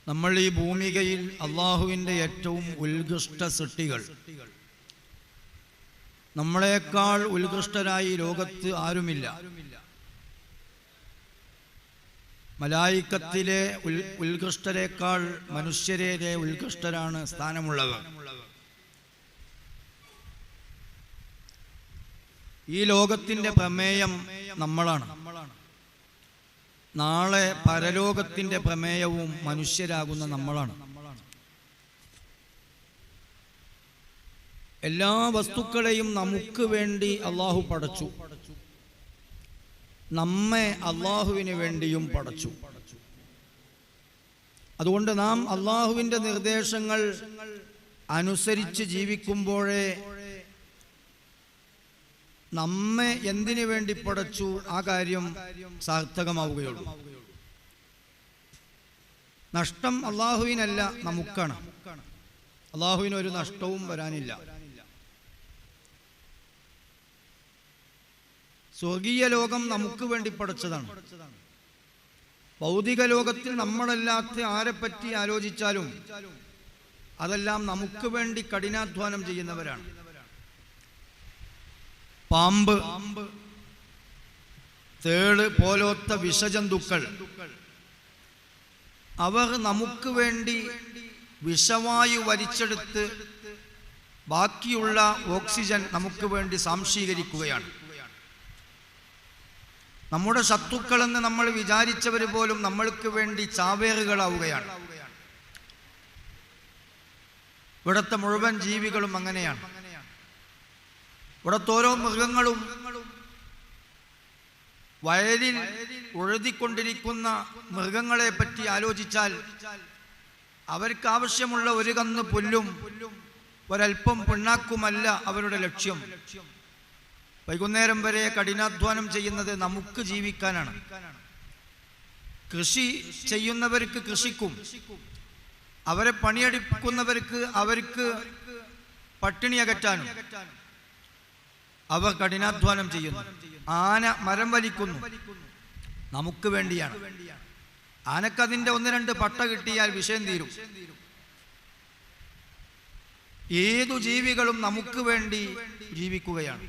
നമ്മൾ ഈ ഭൂമികയിൽ അള്ളാഹുവിൻ്റെ ഏറ്റവും ഉത്കൃഷ്ട സൃഷ്ടികൾ, നമ്മളെക്കാൾ ഉത്കൃഷ്ടരായി ലോകത്ത് ആരുമില്ല. മലായിക്കത്തിലെ ഉത്കൃഷ്ടരേക്കാൾ മനുഷ്യരെ ഉത്കൃഷ്ടരാണ് സ്ഥാനമുള്ളവർ. ഈ ലോകത്തിൻ്റെ പ്രമേയം നമ്മളാണ്. നാളെ പരലോകത്തിൻ്റെ പ്രമേയവും മനുഷ്യരാകുന്ന നമ്മളാണ്. എല്ലാ വസ്തുക്കളെയും നമുക്ക് വേണ്ടി അള്ളാഹു പടച്ചു, നമ്മെ അള്ളാഹുവിന് വേണ്ടിയും പടച്ചു. അതുകൊണ്ട് നാം അള്ളാഹുവിൻ്റെ നിർദ്ദേശങ്ങൾ അനുസരിച്ച് ജീവിക്കുമ്പോഴേ നമ്മെ എന്തിനു വേണ്ടി പടച്ചു ആ കാര്യം സാർത്ഥകമാവുകയുള്ളൂ. നഷ്ടം അള്ളാഹുവിനല്ല, നമുക്കാണ്. അള്ളാഹുവിനൊരു നഷ്ടവും വരാനില്ല. സ്വർഗീയ ലോകം നമുക്ക് വേണ്ടി പടച്ചതാണ്. ഭൗതിക ലോകത്തിൽ നമ്മളല്ലാത്ത ആരെപ്പറ്റി ആലോചിച്ചാലും അതെല്ലാം നമുക്ക് വേണ്ടി കഠിനാധ്വാനം ചെയ്യുന്നവരാണ്. പാമ്പ്, തേള് പോലത്തെ വിഷജന്തുക്കൾ, അവർ നമുക്ക് വേണ്ടി വിഷവായു വലിച്ചെടുത്ത് ബാക്കിയുള്ള ഓക്സിജൻ നമുക്ക് വേണ്ടി സാംശീകരിക്കുകയാണ്. നമ്മുടെ ശത്രുക്കളെന്ന് നമ്മൾ വിചാരിച്ചവർ പോലും നമ്മൾക്ക് വേണ്ടി ചാവേറുകളാവുകയാണ്. ഇവിടുത്തെ മുഴുവൻ ജീവികളും അങ്ങനെയാണ്. ഇവിടുത്തെ ഓരോ മൃഗങ്ങളും വയലിൽ ഉഴുതിക്കൊണ്ടിരിക്കുന്ന മൃഗങ്ങളെ പറ്റി ആലോചിച്ചാൽ അവർക്ക് ആവശ്യമുള്ള ഒരു കന്ന് പുല്ലും ഒരൽപ്പം പിണ്ണാക്കുമല്ല അവരുടെ ലക്ഷ്യം. വൈകുന്നേരം വരെ കഠിനാധ്വാനം ചെയ്യുന്നത് നമുക്ക് ജീവിക്കാനാണ്. കൃഷി ചെയ്യുന്നവർക്ക് കൃഷിക്കും, അവരെ പണിയെടുക്കുന്നവർക്ക് അവർക്ക് പട്ടിണി അകറ്റാനും അവർ കഠിനാധ്വാനം ചെയ്യുന്നു. ആന മരം വലിക്കുന്നു, നമുക്ക് വേണ്ടിയാണ്. ആനക്കതിൻ്റെ 1-2 പട്ട കിട്ടിയാൽ വിഷയം തീരും. ഏതു ജീവികളും നമുക്ക് വേണ്ടി ജീവിക്കുകയാണ്.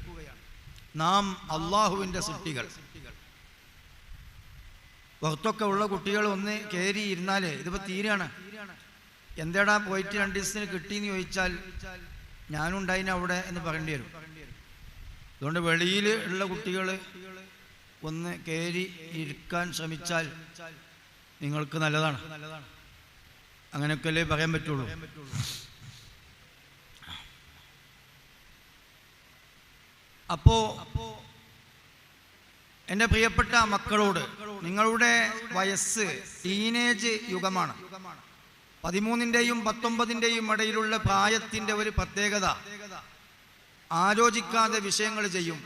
നാം അള്ളാഹുവിൻ്റെ സൃഷ്ടികൾ. പുറത്തൊക്കെ ഉള്ള കുട്ടികൾ ഒന്ന് കയറി ഇരുന്നാലേ ഇതിപ്പോൾ തീരാണ്. എന്തേടാ പോയിട്ട് 2 ദിവസത്തിന് കിട്ടിയെന്ന് ചോദിച്ചാൽ ഞാനുണ്ടായിന് അവിടെ എന്ന് പറയേണ്ടി വരും. അതുകൊണ്ട് വെളിയിൽ ഉള്ള കുട്ടികൾ ഒന്ന് കയറി ഇരിക്കാൻ ശ്രമിച്ചാൽ നിങ്ങൾക്ക് നല്ലതാണ്. അങ്ങനെയൊക്കെയല്ലേ പറയാൻ പറ്റുള്ളൂ. അപ്പോ എൻ്റെ പ്രിയപ്പെട്ട മക്കളോട്, നിങ്ങളുടെ വയസ്സ് ടീനേജ് യുഗമാണ്. 13-ൻ്റെയും 19-ൻ്റെയും ഇടയിലുള്ള പ്രായത്തിൻ്റെ ഒരു പ്രത്യേകത, ആലോചിക്കാതെ വിഷയങ്ങൾ ചെയ്യും.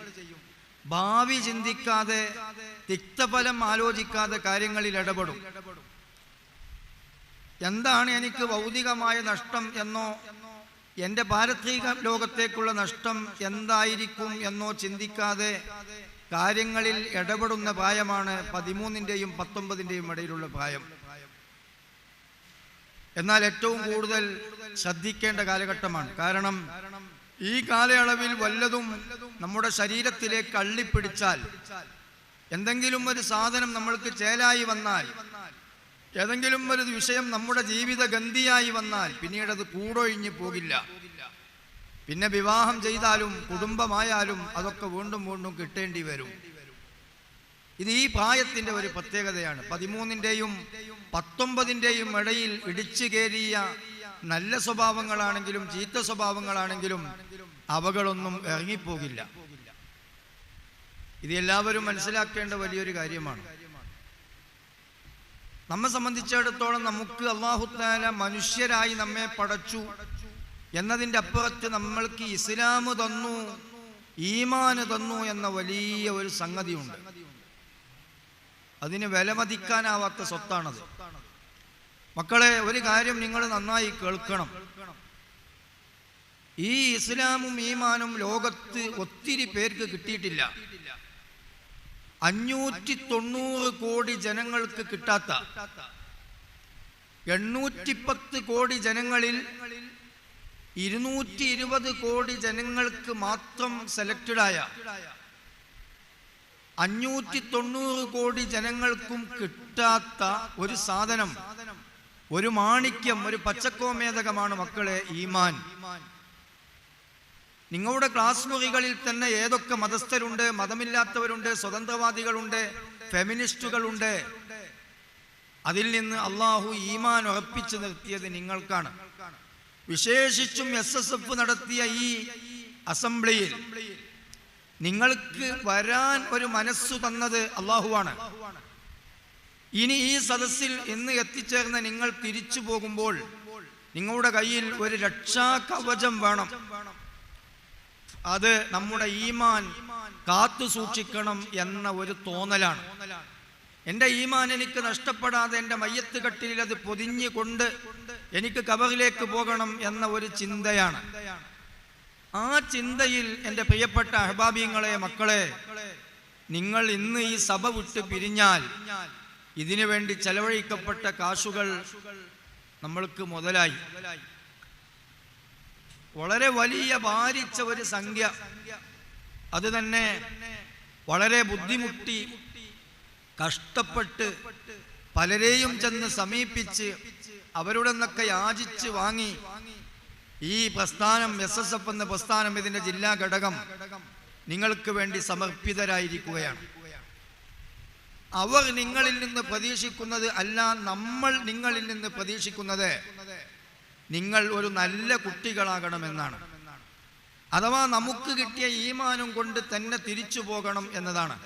ഭാവി ചിന്തിക്കാതെ, തിക്തഫലം ആലോചിക്കാതെ കാര്യങ്ങളിൽ ഇടപെടും. എന്താണ് എനിക്ക് ഭൗതികമായ നഷ്ടം എന്നോ എൻ്റെ പാരത്രിക ലോകത്തേക്കുള്ള നഷ്ടം എന്തായിരിക്കും എന്നോ ചിന്തിക്കാതെ കാര്യങ്ങളിൽ ഇടപെടുന്ന പ്രായമാണ് 13-ൻ്റെയും 19-ൻ്റെയും ഇടയിലുള്ള പ്രായം. എന്നാൽ ഏറ്റവും കൂടുതൽ ശ്രദ്ധിക്കേണ്ട കാലഘട്ടമാണ്. കാരണം ഈ കാലയളവിൽ വല്ലതും നമ്മുടെ ശരീരത്തിലേക്ക് അള്ളിപ്പിടിച്ചാൽ, എന്തെങ്കിലും ഒരു സാധനം നമ്മൾക്ക് ചേലായി വന്നാൽ, ഏതെങ്കിലും ഒരു വിഷയം നമ്മുടെ ജീവിത ഗന്ധിയായി വന്നാൽ പിന്നീട് അത് കൂടൊഴിഞ്ഞു പോകില്ല. പിന്നെ വിവാഹം ചെയ്താലും കുടുംബമായാലും അതൊക്കെ വീണ്ടും വീണ്ടും കിട്ടേണ്ടി വരും. ഇത് ഈ പ്രായത്തിൻ്റെ ഒരു പ്രത്യേകതയാണ്. 13-ൻ്റെയും 19-ൻ്റെയും ഇടയിൽ ഇടിച്ചു കയറിയ നല്ല സ്വഭാവങ്ങളാണെങ്കിലും ചീത്ത സ്വഭാവങ്ങളാണെങ്കിലും അവകളൊന്നും ഇറങ്ങിപ്പോകില്ല. ഇത് എല്ലാവരും മനസ്സിലാക്കേണ്ട വലിയൊരു കാര്യമാണ്. നമ്മെ സംബന്ധിച്ചിടത്തോളം നമുക്ക് അല്ലാഹു തആല മനുഷ്യരായി നമ്മെ പടച്ചു എന്നതിൻ്റെ അപ്പുറത്ത് നമ്മൾക്ക് ഇസ്ലാം തന്നു, ഈമാന് തന്നു എന്ന വലിയ ഒരു സംഗതിയുണ്ട്. അതിന് വിലമതിക്കാനാവാത്ത സ്വത്താണത്. മക്കളെ, ഒരു കാര്യം നിങ്ങൾ നന്നായി കേൾക്കണം. ഈ ഇസ്ലാമും ഈമാനും ലോകത്ത് ഒത്തിരി പേർക്ക് കിട്ടിയിട്ടില്ല. 590 കോടി ജനങ്ങൾക്ക് കിട്ടാത്ത, 810 കോടി ജനങ്ങളിൽ 220 കോടി ജനങ്ങൾക്ക് മാത്രം സെലക്റ്റഡായ 590 കോടി ജനങ്ങൾക്കും കിട്ടാത്ത ഒരു സാധനം, ഒരു മാണിക്യം, ഒരു പച്ചക്കോമേതകമാണ് മക്കളെ ഈമാൻ. നിങ്ങളുടെ ക്ലാസ് മുറികളിൽ തന്നെ ഏതൊക്കെ മതസ്ഥരുണ്ട്, മതമില്ലാത്തവരുണ്ട്, സ്വതന്ത്രവാദികളുണ്ട്, ഫെമിനിസ്റ്റുകളുണ്ട്. അതിൽ നിന്ന് അള്ളാഹു ഈമാൻ ഉറപ്പിച്ചു നിർത്തിയത് നിങ്ങൾക്കാണ്. വിശേഷിച്ചും SSF നടത്തിയ ഈ അസംബ്ലിയിൽ നിങ്ങൾക്ക് വരാൻ ഒരു മനസ്സു തന്നത് അള്ളാഹുവാണ്. ഇനി ഈ സദസ്സിൽ ഇന്ന് എത്തിച്ചേർന്ന നിങ്ങൾ തിരിച്ചു പോകുമ്പോൾ നിങ്ങളുടെ കയ്യിൽ ഒരു രക്ഷാ കവചം വേണം. അത് നമ്മുടെ ഈമാൻ കാത്തു സൂക്ഷിക്കണം എന്ന ഒരു തോന്നലാണ്. എൻ്റെ ഈമാൻ എനിക്ക് നഷ്ടപ്പെടാതെ എൻ്റെ മയ്യത്ത് കട്ടിലിൽ അത് പൊതിഞ്ഞുകൊണ്ട് എനിക്ക് ഖബറിലേക്ക് പോകണം എന്ന ഒരു ചിന്തയാണ്. ആ ചിന്തയിൽ എൻ്റെ പ്രിയപ്പെട്ട അഹ്ബാബീങ്ങളെ, മക്കളെ, നിങ്ങൾ ഇന്ന് ഈ സഭ വിട്ട് പിരിഞ്ഞാൽ ഇതിനു വേണ്ടി ചെലവഴിക്കപ്പെട്ട കാശുകൾ നമ്മൾക്ക് മുതലായി. വളരെ വലിയ ഭാരിച്ച ഒരു സംഖ്യ. അത് തന്നെ വളരെ ബുദ്ധിമുട്ടി കഷ്ടപ്പെട്ട് പലരെയും ചെന്ന് സമീപിച്ച് അവരുടെ നിന്നൊക്കെ യാചിച്ച് വാങ്ങി ഈ പ്രസ്ഥാനം, SSF എന്ന പ്രസ്ഥാനം, ഇതിന്റെ ജില്ലാ ഘടകം നിങ്ങൾക്ക് വേണ്ടി സമർപ്പിതരായിരിക്കുകയാണ്. അവർ നിങ്ങളിൽ നിന്ന് പ്രതീക്ഷിക്കുന്നത് അല്ല, നമ്മൾ നിങ്ങളിൽ നിന്ന് പ്രതീക്ഷിക്കുന്നത് നിങ്ങൾ ഒരു നല്ല കുട്ടികളാകണമെന്നാണ്. അഥവാ നമുക്ക് കിട്ടിയ ഈമാനും കൊണ്ട് തന്നെ തിരിച്ചു പോകണം എന്നതാണ്.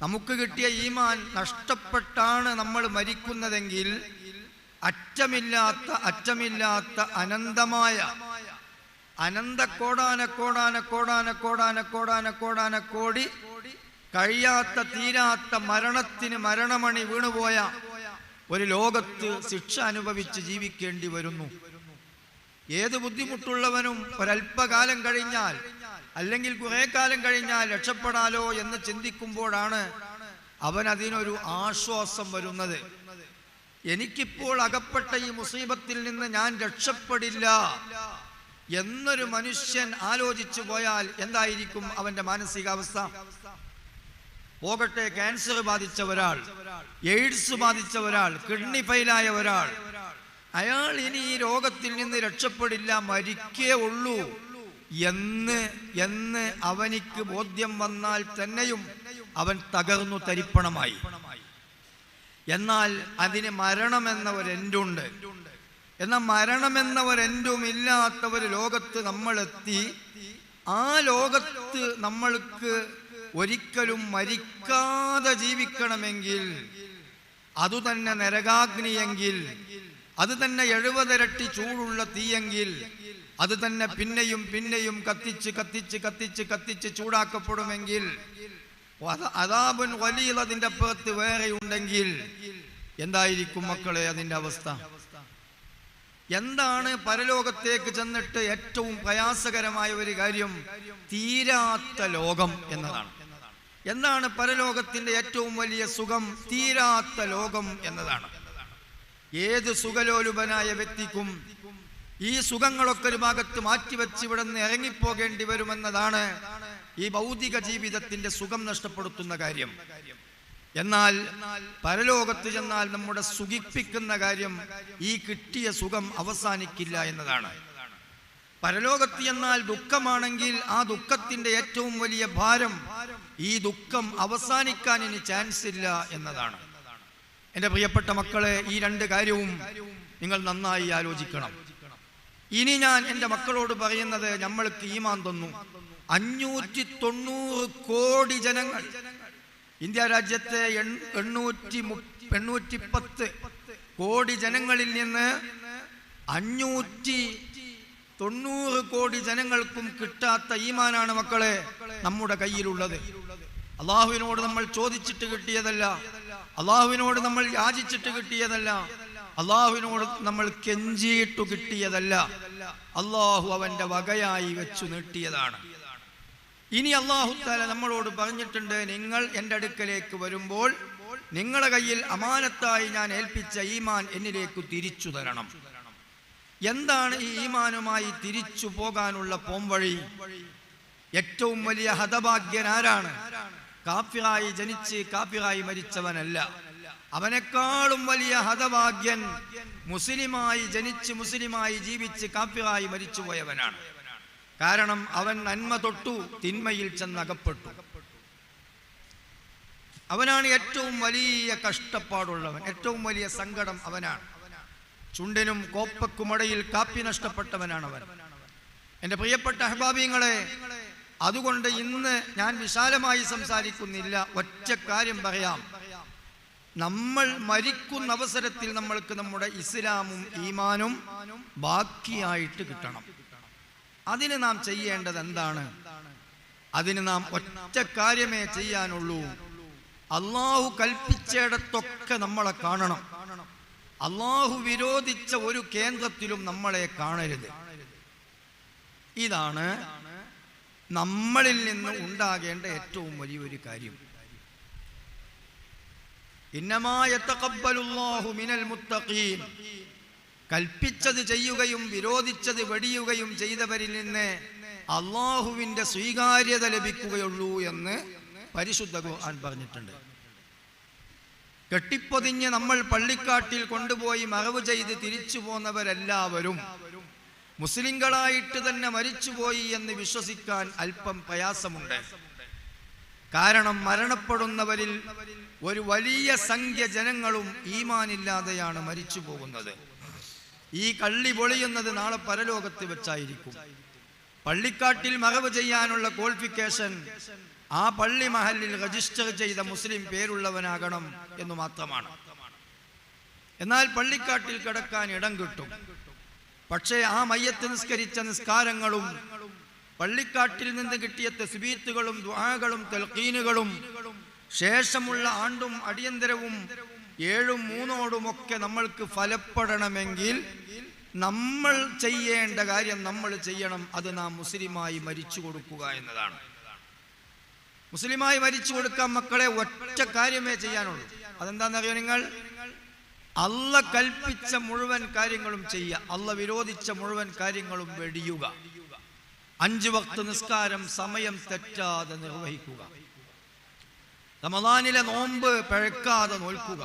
നമുക്ക് കിട്ടിയ ഈമാൻ നഷ്ടപ്പെട്ടാണ് നമ്മൾ മരിക്കുന്നതെങ്കിൽ അറ്റമില്ലാത്ത അനന്തമായ കോടി കഴിയാത്ത തീരാത്ത മരണത്തിന് മരണമണി വീണുപോയ ഒരു ലോകത്ത് ശിക്ഷ അനുഭവിച്ച് ജീവിക്കേണ്ടി വരുന്നു. ഏത് ബുദ്ധിമുട്ടുള്ളവനും ഒരല്പകാലം കഴിഞ്ഞാൽ, അല്ലെങ്കിൽ കുറെ കാലം കഴിഞ്ഞാൽ രക്ഷപ്പെടാലോ എന്ന് ചിന്തിക്കുമ്പോഴാണ് അവൻ അതിനൊരു ആശ്വാസം വരുന്നത്. എനിക്കിപ്പോൾ അകപ്പെട്ട ഈ മുസീബത്തിൽ നിന്ന് ഞാൻ രക്ഷപ്പെടില്ല എന്നൊരു മനുഷ്യൻ ആലോചിച്ചു പോയാൽ എന്തായിരിക്കും അവന്റെ മാനസികാവസ്ഥ? പോകട്ടെ, ക്യാൻസർ ബാധിച്ച ഒരാൾ, എയ്ഡ്സ് ബാധിച്ച ഒരാൾ, കിഡ്നി ഫെയിലായ ഒരാൾ, അയാൾ ഇനി ഈ രോഗത്തിൽ നിന്ന് രക്ഷപ്പെടില്ല, മരിക്കേ ഉള്ളൂ എന്ന് അവനിക്ക് ബോധ്യം വന്നാൽ തന്നെയും അവൻ തകർന്നു തരിപ്പണമായി. എന്നാൽ അതിന് മരണമെന്ന ഒരു എൻഡുണ്ട്. എന്നാൽ മരണമെന്ന ഒരു എൻഡും ഇല്ലാത്ത ഒരു ലോകത്ത് നമ്മളെത്തി. ആ ലോകത്ത് നമ്മൾക്ക് ഒരിക്കലും മരിക്കാതെ ജീവിക്കണമെങ്കിൽ, അതുതന്നെ നരകാഗ്നിയെങ്കിൽ, അത് തന്നെ 70 ഇരട്ടി ചൂടുള്ള തീയെങ്കിൽ, അത് തന്നെ പിന്നെയും പിന്നെയും കത്തിച്ച് ചൂടാക്കപ്പെടുമെങ്കിൽ, അദാബുൻ ഗലീദ് അതിന്റെ അപ്പുറത്ത് വേറെ ഉണ്ടെങ്കിൽ എന്തായിരിക്കും മക്കളെ അതിന്റെ അവസ്ഥ? എന്താണ് പരലോകത്തേക്ക് ചെന്നിട്ട് ഏറ്റവും പ്രയാസകരമായ ഒരു കാര്യം? തീരാത്ത ലോകം എന്നതാണ്. എന്താണ് പരലോകത്തിന്റെ ഏറ്റവും വലിയ സുഖം? തീരാത്ത ലോകം എന്നതാണ്. ഏത് സുഖലോലുപനായ വ്യക്തിക്കും ഈ സുഖങ്ങളൊക്കെ ഒരു ഭാഗത്ത് മാറ്റിവെച്ച് ഇവിടെ നിന്ന് ഇറങ്ങിപ്പോകേണ്ടി വരുമെന്നതാണ് ഈ ഭൗതിക ജീവിതത്തിന്റെ സുഖം നഷ്ടപ്പെടുത്തുന്ന കാര്യം. എന്നാൽ പരലോകത്ത് ചെന്നാൽ നമ്മുടെ സുഖിപ്പിക്കുന്ന കാര്യം ഈ കിട്ടിയ സുഖം അവസാനിക്കില്ല എന്നതാണ്. പരലോകത്ത് എന്നാൽ ദുഃഖമാണെങ്കിൽ ആ ദുഃഖത്തിന്റെ ഏറ്റവും വലിയ ഭാരം, ഈ ദുഃഖം അവസാനിക്കാൻ ഇനി ചാൻസ് ഇല്ല എന്നതാണ്. എൻ്റെ പ്രിയപ്പെട്ട മക്കളെ, ഈ രണ്ട് കാര്യവും നിങ്ങൾ നന്നായി ആലോചിക്കണം. ഇനി ഞാൻ എൻ്റെ മക്കളോട് പറയുന്നത്, നമ്മൾക്ക് ഈമാൻ തന്നു 590 കോടി ജനങ്ങൾ. ഇന്ത്യ രാജ്യത്തെ 810 കോടി ജനങ്ങളിൽ നിന്ന് 590 കോടി ജനങ്ങൾക്കും കിട്ടാത്ത ഈമാനാണ് മക്കളെ നമ്മുടെ കയ്യിലുള്ളത്. അള്ളാഹുവിനോട് നമ്മൾ ചോദിച്ചിട്ട് കിട്ടിയതല്ല, അള്ളാഹുവിനോട് നമ്മൾ യാചിച്ചിട്ട് കിട്ടിയതല്ല, അള്ളാഹുവിനോട് നമ്മൾ കെഞ്ചിയിട്ടു കിട്ടിയതല്ല. അള്ളാഹു അവന്റെ വകയായി വെച്ചു നീട്ടിയതാണ്. ഇനി അല്ലാഹു തആല നമ്മളോട് പറഞ്ഞിട്ടുണ്ട്, നിങ്ങൾ എൻ്റെ അടുക്കലേക്ക് വരുമ്പോൾ നിങ്ങളുടെ കയ്യിൽ അമാനത്തായി ഞാൻ ഏൽപ്പിച്ച ഈമാൻ എന്നിലേക്ക് തിരിച്ചു തരണം. എന്താണ് ഈ ഈമാനുമായി തിരിച്ചു പോകാനുള്ള പോംവഴി? ഏറ്റവും വലിയ ഹതഭാഗ്യൻ ആരാണ്? കാഫിറായി ജനിച്ച് കാഫിറായി മരിച്ചവനല്ല. അവനേക്കാളും വലിയ ഹതഭാഗ്യൻ മുസ്ലിമായി ജനിച്ച് മുസ്ലിമായി ജീവിച്ച് കാഫിറായി മരിച്ചുപോയവനാണ്. കാരണം അവൻ നന്മ തൊട്ടു തിന്മയിൽ ചെന്നകപ്പെട്ടു. അവനാണ് ഏറ്റവും വലിയ കഷ്ടപ്പാടുള്ളവൻ, ഏറ്റവും വലിയ സങ്കടം അവനാണ്. ചുണ്ടിനും കോപ്പക്കുമടയിൽ കാപ്പി നഷ്ടപ്പെട്ടവനാണ് അവൻ. എൻ്റെ പ്രിയപ്പെട്ട അഹ്ബാബീങ്ങളെ, അതുകൊണ്ട് ഇന്ന് ഞാൻ വിശാലമായി സംസാരിക്കുന്നില്ല, ഒറ്റ കാര്യം പറയാം. നമ്മൾ മരിക്കുന്ന അവസരത്തിൽ നമ്മൾക്ക് നമ്മുടെ ഇസ്ലാമും ഈമാനും ബാക്കിയായിട്ട് കിട്ടണം. അതിന് നാം ചെയ്യേണ്ടത് എന്താണ്? അതിന് നാം ഒറ്റ കാര്യമേ ചെയ്യാനുള്ളൂ. അള്ളാഹു കൽപ്പിച്ചിടത്തൊക്കെ നമ്മളെ കാണണം. അള്ളാഹു വിരോധിച്ച ഒരു കേന്ദ്രത്തിലും നമ്മളെ കാണരുത്. ഇതാണ് നമ്മളിൽ നിന്ന് ഉണ്ടാകേണ്ട ഏറ്റവും വലിയൊരു കാര്യം. ഇന്നമാ യതഖബ്ബലുല്ലാഹു മിനൽ മുത്തഖീൻ. കൽപ്പിച്ചത് ചെയ്യുകയും വിരോധിച്ചത് വെടിയുകയും ചെയ്തവരിൽ നിന്ന് അള്ളാഹുവിൻ്റെ സ്വീകാര്യത ലഭിക്കുകയുള്ളൂ എന്ന് പരിശുദ്ധ ഖുർആൻ പറഞ്ഞിട്ടുണ്ട്. കെട്ടിപ്പൊതിഞ്ഞ് നമ്മൾ പള്ളിക്കാട്ടിൽ കൊണ്ടുപോയി മറവ് ചെയ്ത് തിരിച്ചു പോന്നവരെല്ലാവരും മുസ്ലിങ്ങളായിട്ട് തന്നെ മരിച്ചുപോയി എന്ന് വിശ്വസിക്കാൻ അല്പം പ്രയാസമുണ്ട്. കാരണം മരണപ്പെടുന്നവരിൽ ഒരു വലിയ സംഖ്യ ജനങ്ങളും ഈമാനില്ലാതെയാണ് മരിച്ചു പോകുന്നത്. ഈ കള്ളി പൊളിയുന്നത് നാളെ പരലോകത്ത് വെച്ചായിരിക്കും. പള്ളിക്കാട്ടിൽ മറവ് ചെയ്യാനുള്ള ക്വാളിഫിക്കേഷൻ ആ പള്ളി മഹലിൽ രജിസ്റ്റർ ചെയ്ത മുസ്ലിം പേരുള്ളവനാകണം എന്ന് മാത്രമാണ്. എന്നാൽ പള്ളിക്കാട്ടിൽ കിടക്കാൻ ഇടം കിട്ടും. പക്ഷേ ആ മയ്യത്ത് നിസ്കരിച്ച നിസ്കാരങ്ങളും പള്ളിക്കാട്ടിൽ നിന്ന് കിട്ടിയ തസ്ബീത്തുകളും ദുആകളും തൽഖീനുകളും ശേഷമുള്ള ആണ്ടും അടിയന്തരവും 7 3 നമ്മൾക്ക് ഫലപ്പെടണമെങ്കിൽ നമ്മൾ ചെയ്യേണ്ട കാര്യം നമ്മൾ ചെയ്യണം. അത് നാം മുസ്ലിമായി മരിച്ചു കൊടുക്കുക എന്നതാണ്. മുസ്ലിമായി മരിച്ചു കൊടുക്കാൻ മക്കളെ ഒറ്റ കാര്യമേ ചെയ്യാനുള്ളൂ. അതെന്താണെന്നറിയോ നിങ്ങൾ? അള്ള കൽപ്പിച്ച മുഴുവൻ കാര്യങ്ങളും ചെയ്യുക, അള്ള വിരോധിച്ച മുഴുവൻ കാര്യങ്ങളും വെടിയുക. 5 വക്ത് നിസ്കാരം സമയം തെറ്റാതെ നിർവഹിക്കുക. റമദാനിലെ നോമ്പ് പിഴക്കാതെ നോൽക്കുക.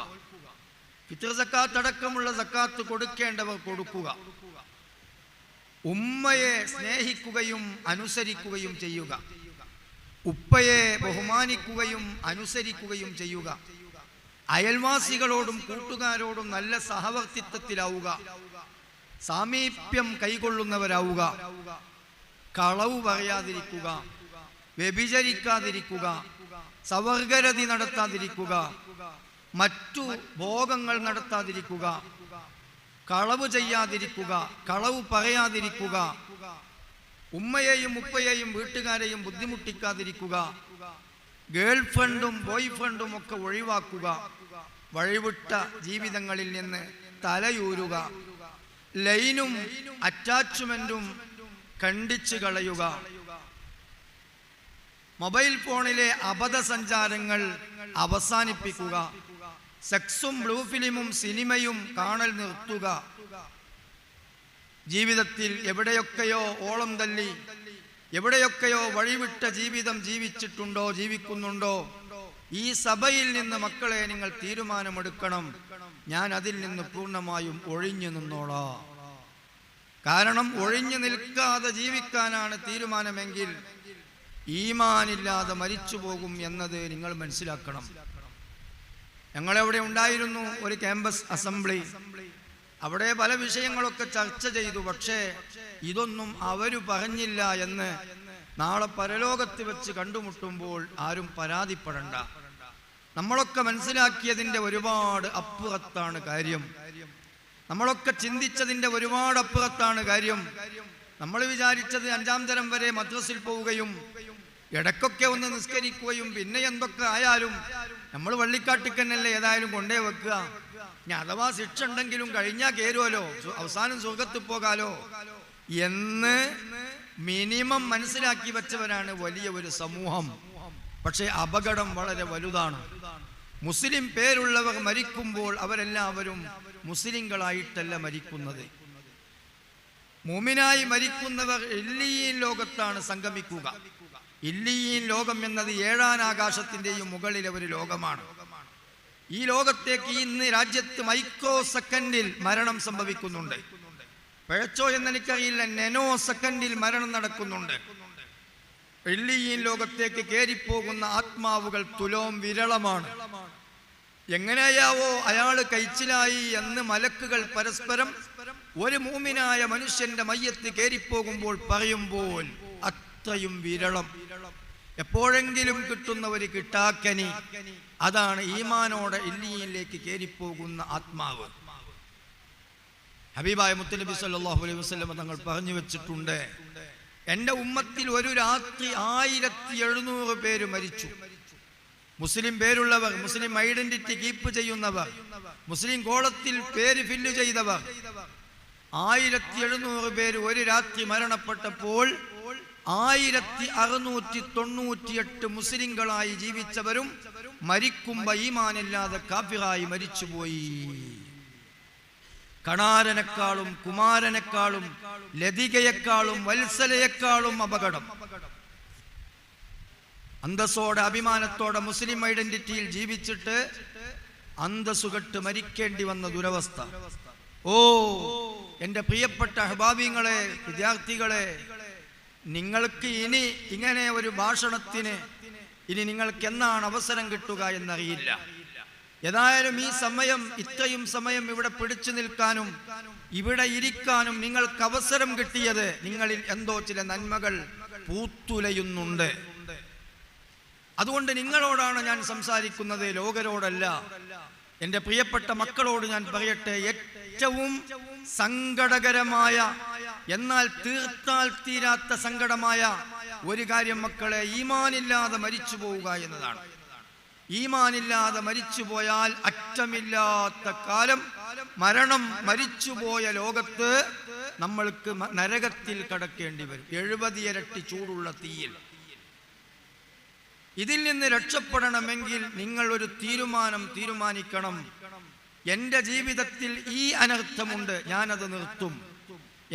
ഫിത്ർ സക്കാത്ത് അടക്കമുള്ള സക്കാത്ത് കൊടുക്കേണ്ടവർ കൊടുക്കുക. ഉമ്മയെ സ്നേഹിക്കുകയും അനുസരിക്കുകയും ചെയ്യുക. ഉപ്പയെ ബഹുമാനിക്കുകയും അനുസരിക്കുകയും ചെയ്യുക. അയൽവാസികളോടും കൂട്ടുകാരോടും നല്ല സഹവർത്തിത്വത്തിലാവുക. സാമീപ്യം കൈകൊള്ളുന്നവരാവുക. കളവ് പറയാതിരിക്കുക, വ്യഭിചരിക്കാതിരിക്കുക, സവർഗരതി നടത്താതിരിക്കുക, മറ്റു ഭോഗങ്ങൾ നടത്താതിരിക്കുക, കളവ് ചെയ്യാതിരിക്കുക, കളവ് പറയാതിരിക്കുക, ഉമ്മയെയും ഉപ്പയെയും വീട്ടുകാരെയും ബുദ്ധിമുട്ടിക്കാതിരിക്കുക, ഗേൾ ഫ്രണ്ടും ബോയ് ഫ്രണ്ടും ഒക്കെ ഒഴിവാക്കുക, വഴിവിട്ട ജീവിതങ്ങളിൽ നിന്ന് തലയൂരുക, ലൈനും അറ്റാച്ച്മെന്റും ഖണ്ഡിച്ചു കളയുക, മൊബൈൽ ഫോണിലെ അബദ്ധസഞ്ചാരങ്ങൾ അവസാനിപ്പിക്കുക, സെക്സും ബ്ലൂ ഫിലിമും സിനിമയും കാണൽ നിർത്തുക. ജീവിതത്തിൽ എവിടെയൊക്കെയോ ഓളം തല്ലി, എവിടെയൊക്കെയോ വഴിവിട്ട ജീവിതം ജീവിച്ചിട്ടുണ്ടോ, ജീവിക്കുന്നുണ്ടോ, ഈ സഭയിൽ നിന്ന് മക്കളെ നിങ്ങൾ തീരുമാനമെടുക്കണം, ഞാൻ അതിൽ നിന്ന് പൂർണ്ണമായും ഒഴിഞ്ഞു നിന്നോളാം. കാരണം ഒഴിഞ്ഞു നിൽക്കാതെ ജീവിക്കാനാണ് തീരുമാനമെങ്കിൽ ഈമാനില്ലാതെ മരിച്ചു പോകും എന്നത് നിങ്ങൾ മനസ്സിലാക്കണം. ഞങ്ങളെവിടെ ഉണ്ടായിരുന്നു ഒരു ക്യാമ്പസ് അസംബ്ലി. അവിടെ പല വിഷയങ്ങളൊക്കെ ചർച്ച ചെയ്തു. പക്ഷേ ഇതൊന്നും അവര് പറഞ്ഞില്ല എന്ന് നാളെ പരലോകത്ത് വെച്ച് കണ്ടുമുട്ടുമ്പോൾ ആരും പരാതിപ്പെടണ്ട. നമ്മളൊക്കെ മനസ്സിലാക്കിയതിൻ്റെ ഒരുപാട് അപ്പുറത്താണ് കാര്യം. നമ്മളൊക്കെ ചിന്തിച്ചതിൻ്റെ ഒരുപാട് അപ്പുറത്താണ് കാര്യം. നമ്മൾ വിചാരിച്ചത് 5ാം തരം വരെ മദ്രസിൽ പോവുകയും ഇടയ്ക്കൊക്കെ ഒന്ന് നിസ്കരിക്കുകയും പിന്നെ എന്തൊക്കെ ആയാലും നമ്മൾ വള്ളിക്കാട്ടിക്കന്നല്ലേ ഏതായാലും കൊണ്ടേ വെക്കുക, ഇനി അഥവാ ശിക്ഷ ഉണ്ടെങ്കിലും കഴിഞ്ഞാൽ കയറുമല്ലോ, അവസാനം സ്വർഗത്തിൽ പോകാലോ എന്ന് മിനിമം മനസ്സിലാക്കി വെച്ചവരാണ് വലിയ ഒരു സമൂഹം. പക്ഷേ അപകടം വളരെ വലുതാണ്. മുസ്ലിം പേരുള്ളവർ മരിക്കുമ്പോൾ അവരെല്ലാവരും മുസ്ലിങ്ങളായിട്ടല്ല മരിക്കുന്നത്. മുഅ്മിനായി മരിക്കുന്നവർ ഇല്ലിയീൻ ലോകത്താണ് സംഗമിക്കുക. ഇല്ലിയീൻ ലോകം എന്നത് 7ാം ആകാശത്തിന്റെയും മുകളിലെ ഒരു ലോകമാണ്. ഈ ലോകത്തേക്ക് ഇന്ന് രാജ്യത്ത് മൈക്രോ സെക്കൻഡിൽ മരണം സംഭവിക്കുന്നുണ്ട്. പിഴച്ചോ എന്നെനിക്കറിയില്ല, നെനോ സെക്കൻഡിൽ മരണം നടക്കുന്നുണ്ട്. ഇല്ലിയീൻ ലോകത്തേക്ക് കയറിപ്പോകുന്ന ആത്മാവുകൾ തുലോം വിരളമാണ്. എങ്ങനെയാവോ അയാൾ കഴിച്ചിലായി എന്ന് മലക്കുകൾ പരസ്പരം ഒരു മുഅ്മിനായ മനുഷ്യന്റെ മയ്യത്ത് കയറിപ്പോകുമ്പോൾ പറയുമ്പോൾ അത്രയും വിരളം. എപ്പോഴെങ്കിലും കിട്ടുന്ന ഒരു കിട്ടാക്കനി, അതാണ് ഈമാനോടെ ഇല്ലിയീനിലേക്ക് കയറിപ്പോകുന്ന ആത്മാവ്. ഹബീബായ മുത്തുനബി സല്ലല്ലാഹു അലൈഹി വസല്ലം തങ്ങൾ പറഞ്ഞു വെച്ചിട്ടുണ്ട്, എൻ്റെ ഉമ്മത്തിൽ ഒരു രാത്രി 1700 പേര് മരിച്ചു. മുസ്ലിം പേരുള്ളവർ, മുസ്ലിം ഐഡന്റിറ്റി കീപ്പ് ചെയ്യുന്നവർ, മുസ്ലിം കോളത്തിൽ പേര് ഫില്ല് ചെയ്തവർ 1700 പേര് ഒരു രാത്രി മരണപ്പെട്ടപ്പോൾ 1698 മുസ്ലിങ്ങളായി ജീവിച്ചവരും മരിക്കുമ്പോ ഈമാനില്ലാതെ കാഫിറായി മരിച്ചുപോയി. കണാരനേക്കാളും കുമാരനേക്കാളും ലതികയെക്കാളും വത്സലയെക്കാളും അപകടം. അന്തസ്സോടെ അഭിമാനത്തോടെ മുസ്ലിം ഐഡന്റിറ്റിയിൽ ജീവിച്ചിട്ട് അന്തസ്സുകെട്ട് മരിക്കേണ്ടി വന്ന ദുരവസ്ഥ. ഓ എൻ്റെ പ്രിയപ്പെട്ട അഹ്ബാബിങ്ങളെ, വിദ്യാർത്ഥികളെ, നിങ്ങൾക്ക് ഇനി ഇങ്ങനെ ഒരു ഭാഷണത്തിന് ഇനി നിങ്ങൾക്ക് എന്നാണ് അവസരം കിട്ടുക എന്നറിയില്ല. ഏതായാലും ഈ സമയം, ഇത്രയും സമയം ഇവിടെ പിടിച്ചു നിൽക്കാനും ഇവിടെ ഇരിക്കാനും നിങ്ങൾക്ക് അവസരം കിട്ടിയത് നിങ്ങളിൽ എന്തോ ചില നന്മകൾ പൂത്തുലയുന്നുണ്ട്. അതുകൊണ്ട് നിങ്ങളോടാണ് ഞാൻ സംസാരിക്കുന്നത്, ലോകരോടല്ല. എൻ്റെ പ്രിയപ്പെട്ട മക്കളോട് ഞാൻ പറയട്ടെ, ഏറ്റവും സങ്കടകരമായ എന്നാൽ തീർത്താൽ തീരാത്ത സങ്കടമായ ഒരു കാര്യം മക്കളെ, ഈമാനില്ലാതെ മരിച്ചു പോവുക എന്നതാണ്. ഈമാനില്ലാതെ മരിച്ചുപോയാൽ അറ്റമില്ലാത്ത കാലം മരണം, മരിച്ചുപോയ ലോകത്ത് നമ്മൾക്ക് നരകത്തിൽ കടക്കേണ്ടി വരും, 70 ഇരട്ടി ചൂടുള്ള തീയിൽ. ഇതിൽ നിന്ന് രക്ഷപ്പെടണമെങ്കിൽ നിങ്ങൾ ഒരു തീരുമാനിക്കണം. എൻ്റെ ജീവിതത്തിൽ ഈ അനർത്ഥമുണ്ട്, ഞാനത് നിർത്തും.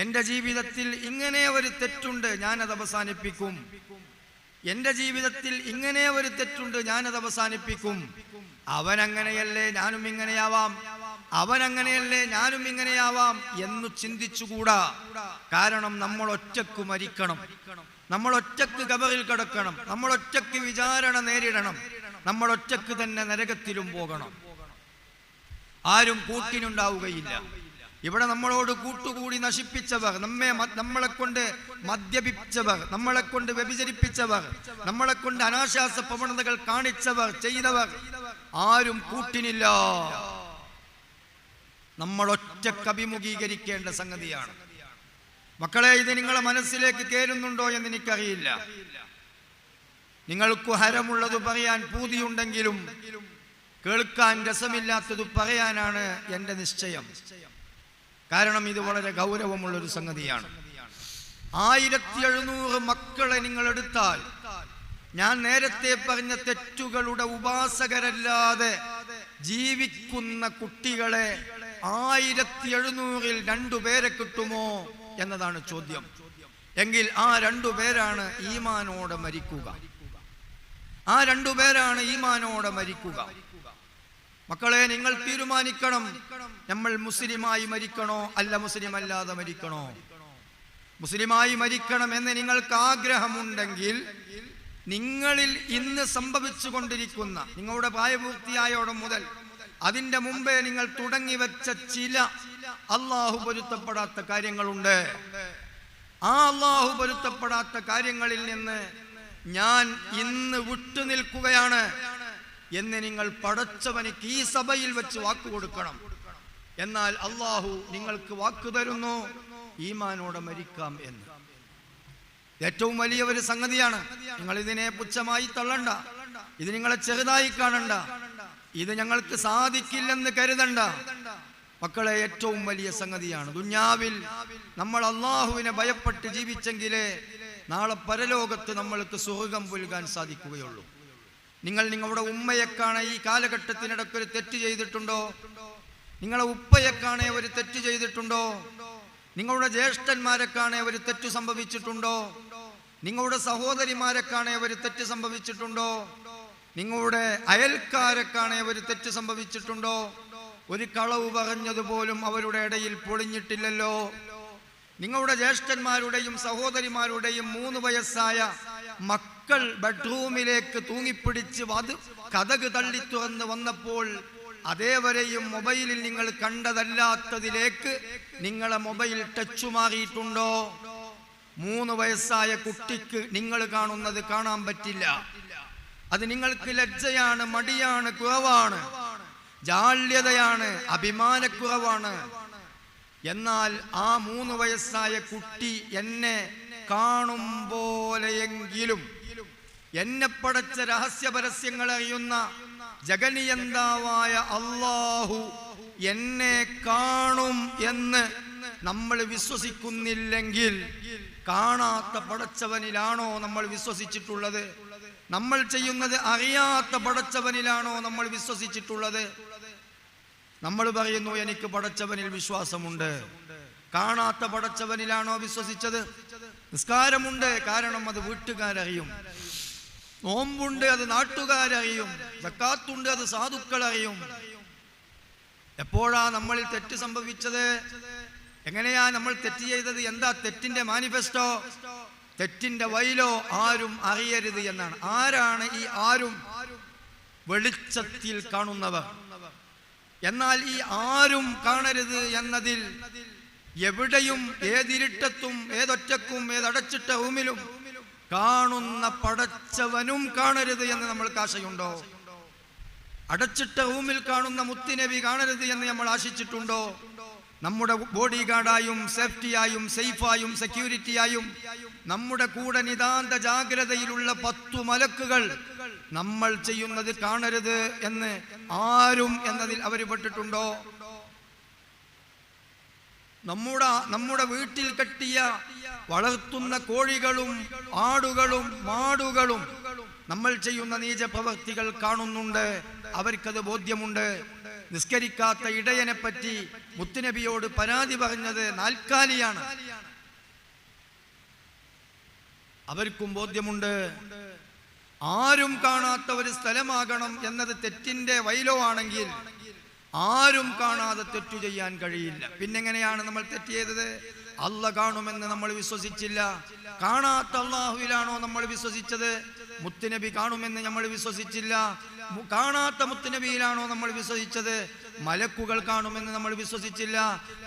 എൻ്റെ ജീവിതത്തിൽ ഇങ്ങനെ ഒരു തെറ്റുണ്ട്, ഞാനത് അവസാനിപ്പിക്കും. എൻ്റെ ജീവിതത്തിൽ ഇങ്ങനെ ഒരു തെറ്റുണ്ട്, ഞാനത് അവസാനിപ്പിക്കും. അവനങ്ങനെയല്ലേ ഞാനും ഇങ്ങനെയാവാം, അവനങ്ങനെയല്ലേ ഞാനും ഇങ്ങനെയാവാം എന്ന് ചിന്തിച്ചുകൂടാ. കാരണം നമ്മൾ ഒറ്റക്ക് മരിക്കണം, നമ്മൾ ഒറ്റക്ക് ഖബറിൽ കിടക്കണം, നമ്മൾ ഒറ്റക്ക് വിചാരണ നേരിടണം, നമ്മൾ ഒറ്റക്ക് തന്നെ നരകത്തിലും പോകണം. ആരും കൂട്ടിനുണ്ടാവുകയില്ല. ഇവിടെ നമ്മളോട് കൂട്ടുകൂടി നശിപ്പിച്ചവർ, നമ്മളെ കൊണ്ട് മദ്യപിച്ചവർ, നമ്മളെ കൊണ്ട് വ്യഭിചരിപ്പിച്ചവർ, നമ്മളെ കൊണ്ട് അനാശാസ പ്രവണതകൾ കാണിച്ചവർ, ചെയ്തവർ ആരും കൂട്ടിനില്ല. നമ്മൾ ഒറ്റക്ക് അഭിമുഖീകരിക്കേണ്ട സംഗതിയാണ്. മക്കളെ, ഇത് നിങ്ങളെ മനസ്സിലേക്ക് കയറുന്നുണ്ടോ എന്ന് എനിക്കറിയില്ല. നിങ്ങൾക്ക് ഹരമുള്ളത് പറയാൻ പൂതിയുണ്ടെങ്കിലും കേൾക്കാൻ രസമില്ലാത്തത് പറയാനാണ് എൻ്റെ നിശ്ചയം. കാരണം ഇത് വളരെ ഗൗരവമുള്ളൊരു സംഗതിയാണ്. 1700 മക്കളെ നിങ്ങൾ എടുത്താൽ, ഞാൻ നേരത്തെ പറഞ്ഞ തെറ്റുകളുടെ ഉപാസകരല്ലാതെ ജീവിക്കുന്ന കുട്ടികളെ 1700-ൽ 2 പേരെ കിട്ടുമോ എന്നതാണ് ചോദ്യം. എങ്കിൽ ആ 2 പേരാണ് ഈമാനോടെ മരിക്കുക. ആ 2 പേരാണ് ഈമാനോടെ മരിക്കുക. മക്കളെ, നിങ്ങൾ തീരുമാനിക്കണം, നമ്മൾ മുസ്ലിമായി മരിക്കണോ അല്ല മുസ്ലിം അല്ലാതെ മരിക്കണോ? മുസ്ലിമായി മരിക്കണം എന്ന് നിങ്ങൾക്ക് ആഗ്രഹമുണ്ടെങ്കിൽ നിങ്ങളിൽ ഇന്ന് സംഭവിച്ചു കൊണ്ടിരിക്കുന്ന, നിങ്ങളുടെ പ്രായപൂർത്തിയായോടെ മുതൽ അതിൻ്റെ മുമ്പേ നിങ്ങൾ തുടങ്ങി വെച്ച ചില അള്ളാഹു പൊരുത്തപ്പെടാത്ത കാര്യങ്ങളുണ്ട്. ആ അള്ളാഹു പൊരുത്തപ്പെടാത്ത കാര്യങ്ങളിൽ നിന്ന് ഞാൻ ഇന്ന് വിട്ടുനിൽക്കുകയാണ് എന്ന് നിങ്ങൾ പടച്ചവനിക്ക് ഈ സഭയിൽ വെച്ച് വാക്ക് കൊടുക്കണം. എന്നാൽ അള്ളാഹു നിങ്ങൾക്ക് വാക്ക് തരുന്നു, ഈമാനോടെ മരിക്കാം എന്ന്. ഏറ്റവും വലിയ ഒരു സംഗതിയാണ്. നിങ്ങൾ ഇതിനെ പുച്ഛമായി തള്ളണ്ട, ഇത് നിങ്ങളെ ചെറുതായി കാണണ്ട, ഇത് ഞങ്ങൾക്ക് സാധിക്കില്ലെന്ന് കരുതണ്ട. മക്കളെ, ഏറ്റവും വലിയ സംഗതിയാണ്. ദുനിയാവിൽ നമ്മൾ അള്ളാഹുവിനെ ഭയപ്പെട്ട് ജീവിച്ചെങ്കിലേ നാളെ പരലോകത്ത് നമ്മൾക്ക് സ്വർഗം പുൽകാൻ സാധിക്കുകയുള്ളൂ. നിങ്ങൾ നിങ്ങളുടെ ഉമ്മയെ കാണാൻ ഈ കാലഘട്ടത്തിനിടയ്ക്ക് ഒരു തെറ്റ് ചെയ്തിട്ടുണ്ടോ? നിങ്ങളെ ഉപ്പയെ കാണേ ഒരു തെറ്റ് ചെയ്തിട്ടുണ്ടോ? നിങ്ങളുടെ ജ്യേഷ്ഠന്മാരെ കാണേ ഒരു തെറ്റ് സംഭവിച്ചിട്ടുണ്ടോ? നിങ്ങളുടെ സഹോദരിമാരെ കാണേ ഒരു തെറ്റ് സംഭവിച്ചിട്ടുണ്ടോ? നിങ്ങളുടെ അയൽക്കാരെ കാണേ ഒരു തെറ്റ് സംഭവിച്ചിട്ടുണ്ടോ? ഒരു കളവ് പറഞ്ഞതുപോലും അവരുടെ ഇടയിൽ പൊളിഞ്ഞിട്ടില്ലല്ലോ. നിങ്ങളുടെ ജ്യേഷ്ഠന്മാരുടെയും സഹോദരിമാരുടെയും 3 വയസ്സായ മക്കൾ ബെഡ്റൂമിലേക്ക് തൂങ്ങിപ്പിടിച്ച് കതക് തള്ളി തുറന്ന് വന്നപ്പോൾ അതേവരെയും മൊബൈലിൽ നിങ്ങൾ കണ്ടതല്ലാത്തതിലേക്ക് നിങ്ങളെ മൊബൈൽ ടച്ച് മാറിയിട്ടുണ്ടോ? 3 വയസ്സായ കുട്ടിക്ക് നിങ്ങൾ കാണുന്നത് കാണാൻ പറ്റില്ല. അത് നിങ്ങൾക്ക് ലജ്ജയാണ്, മടിയാണ്, കുറവാണ്, ജാള്യതയാണ്, അഭിമാനക്കുറവാണ്. എന്നാൽ ആ 3 വയസ്സായ കുട്ടി എന്നെ കാണും പോലെയെങ്കിലും എന്നെ പടച്ച രഹസ്യ പരസ്യങ്ങൾ അറിയുന്ന ജഗനിയന്താവായ അല്ലാഹു എന്നെ കാണും എന്ന് നമ്മൾ വിശ്വസിക്കുന്നില്ലെങ്കിൽ കാണാത്ത പടച്ചവനിലാണോ നമ്മൾ വിശ്വസിച്ചിട്ടുള്ളത്? നമ്മൾ ചെയ്യുന്നത് അറിയാത്ത പടച്ചവനിലാണോ നമ്മൾ വിശ്വസിച്ചിട്ടുള്ളത്? നമ്മൾ പറയുന്നു എനിക്ക് പടച്ചവനിൽ വിശ്വാസമുണ്ട്. കാണാത്ത പടച്ചവനിലാണോ വിശ്വസിച്ചത്? നിസ്കാരമുണ്ട്, കാരണം അത് വീട്ടുകാരറിയും. നോമ്പുണ്ട്, അത് നാട്ടുകാരറിയും. സക്കാത്തുണ്ട്, അത് സാധുക്കൾ അറിയും. എപ്പോഴാ നമ്മളിൽ തെറ്റ് സംഭവിച്ചത്? എങ്ങനെയാ നമ്മൾ തെറ്റ് ചെയ്തത്? എന്താ തെറ്റിന്റെ മാനിഫെസ്റ്റോ, തെറ്റിന്റെ വൈലോ? ആരും അറിയരുത് എന്നാണ്. ആരാണ് ഈ ആരും? വെളിച്ചത്തിൽ കാണുന്നവർ. എന്നാൽ ഈ ആരും കാണരുത് എന്നതിൽ എവിടെയും, ഏതിരുട്ടത്തും, ഏതൊറ്റക്കും, ഏതടച്ചിട്ട റൂമിലും കാണുന്ന പടച്ചവനും കാണരുത് എന്ന് നമ്മൾക്ക് ആശയുണ്ടോ? അടച്ചിട്ട റൂമിൽ കാണുന്ന മുത്തുനബി കാണരുത് എന്ന് നമ്മൾ ആശിച്ചിട്ടുണ്ടോ? നമ്മുടെ ബോഡി ഗാർഡായും സേഫ്റ്റിയായും സേഫായും സെക്യൂരിറ്റിയായും നമ്മുടെ കൂടെ നിതാന്ത ജാഗ്രതയിലുള്ള 10 മലക്കുകൾ നമ്മൾ ചെയ്യുന്നത് കാണരുത് എന്ന് ആരും എന്നതിൽ അവർ പെട്ടിട്ടുണ്ടോ? നമ്മുടെ വീട്ടിൽ കെട്ടിയ വളർത്തുന്ന കോഴികളും ആടുകളും മാടുകളും നമ്മൾ ചെയ്യുന്ന നീച പ്രവർത്തികൾ കാണുന്നുണ്ട്, അവർക്കത് ബോധ്യമുണ്ട്. നിസ്കരിക്കാത്ത ഇടയനെ പറ്റി മുത്തുനബിയോട് പരാതി പറഞ്ഞത് നാൽക്കാലിയാണ്, അവർക്കും ബോധ്യമുണ്ട്. ആരും കാണാത്ത ഒരു സ്ഥലമാകണം എന്നത് തെറ്റിന്റെ വൈലോ ആണെങ്കിൽ ആരും കാണാതെ തെറ്റു ചെയ്യാൻ കഴിയില്ല. പിന്നെങ്ങനെയാണ് നമ്മൾ തെറ്റ് ചെയ്തത്? അല്ല കാണുമെന്ന് നമ്മൾ വിശ്വസിച്ചില്ല. കാണാത്ത അള്ളാഹുവിലാണോ നമ്മൾ വിശ്വസിച്ചത്? മുത്തുനബി കാണുമെന്ന് നമ്മൾ വിശ്വസിച്ചില്ല. കാണാത്ത മുത്തുനബിയിലാണോ നമ്മൾ വിശ്വസിച്ചത്? മലക്കുകൾ കാണുമെന്ന് നമ്മൾ വിശ്വസിച്ചില്ല.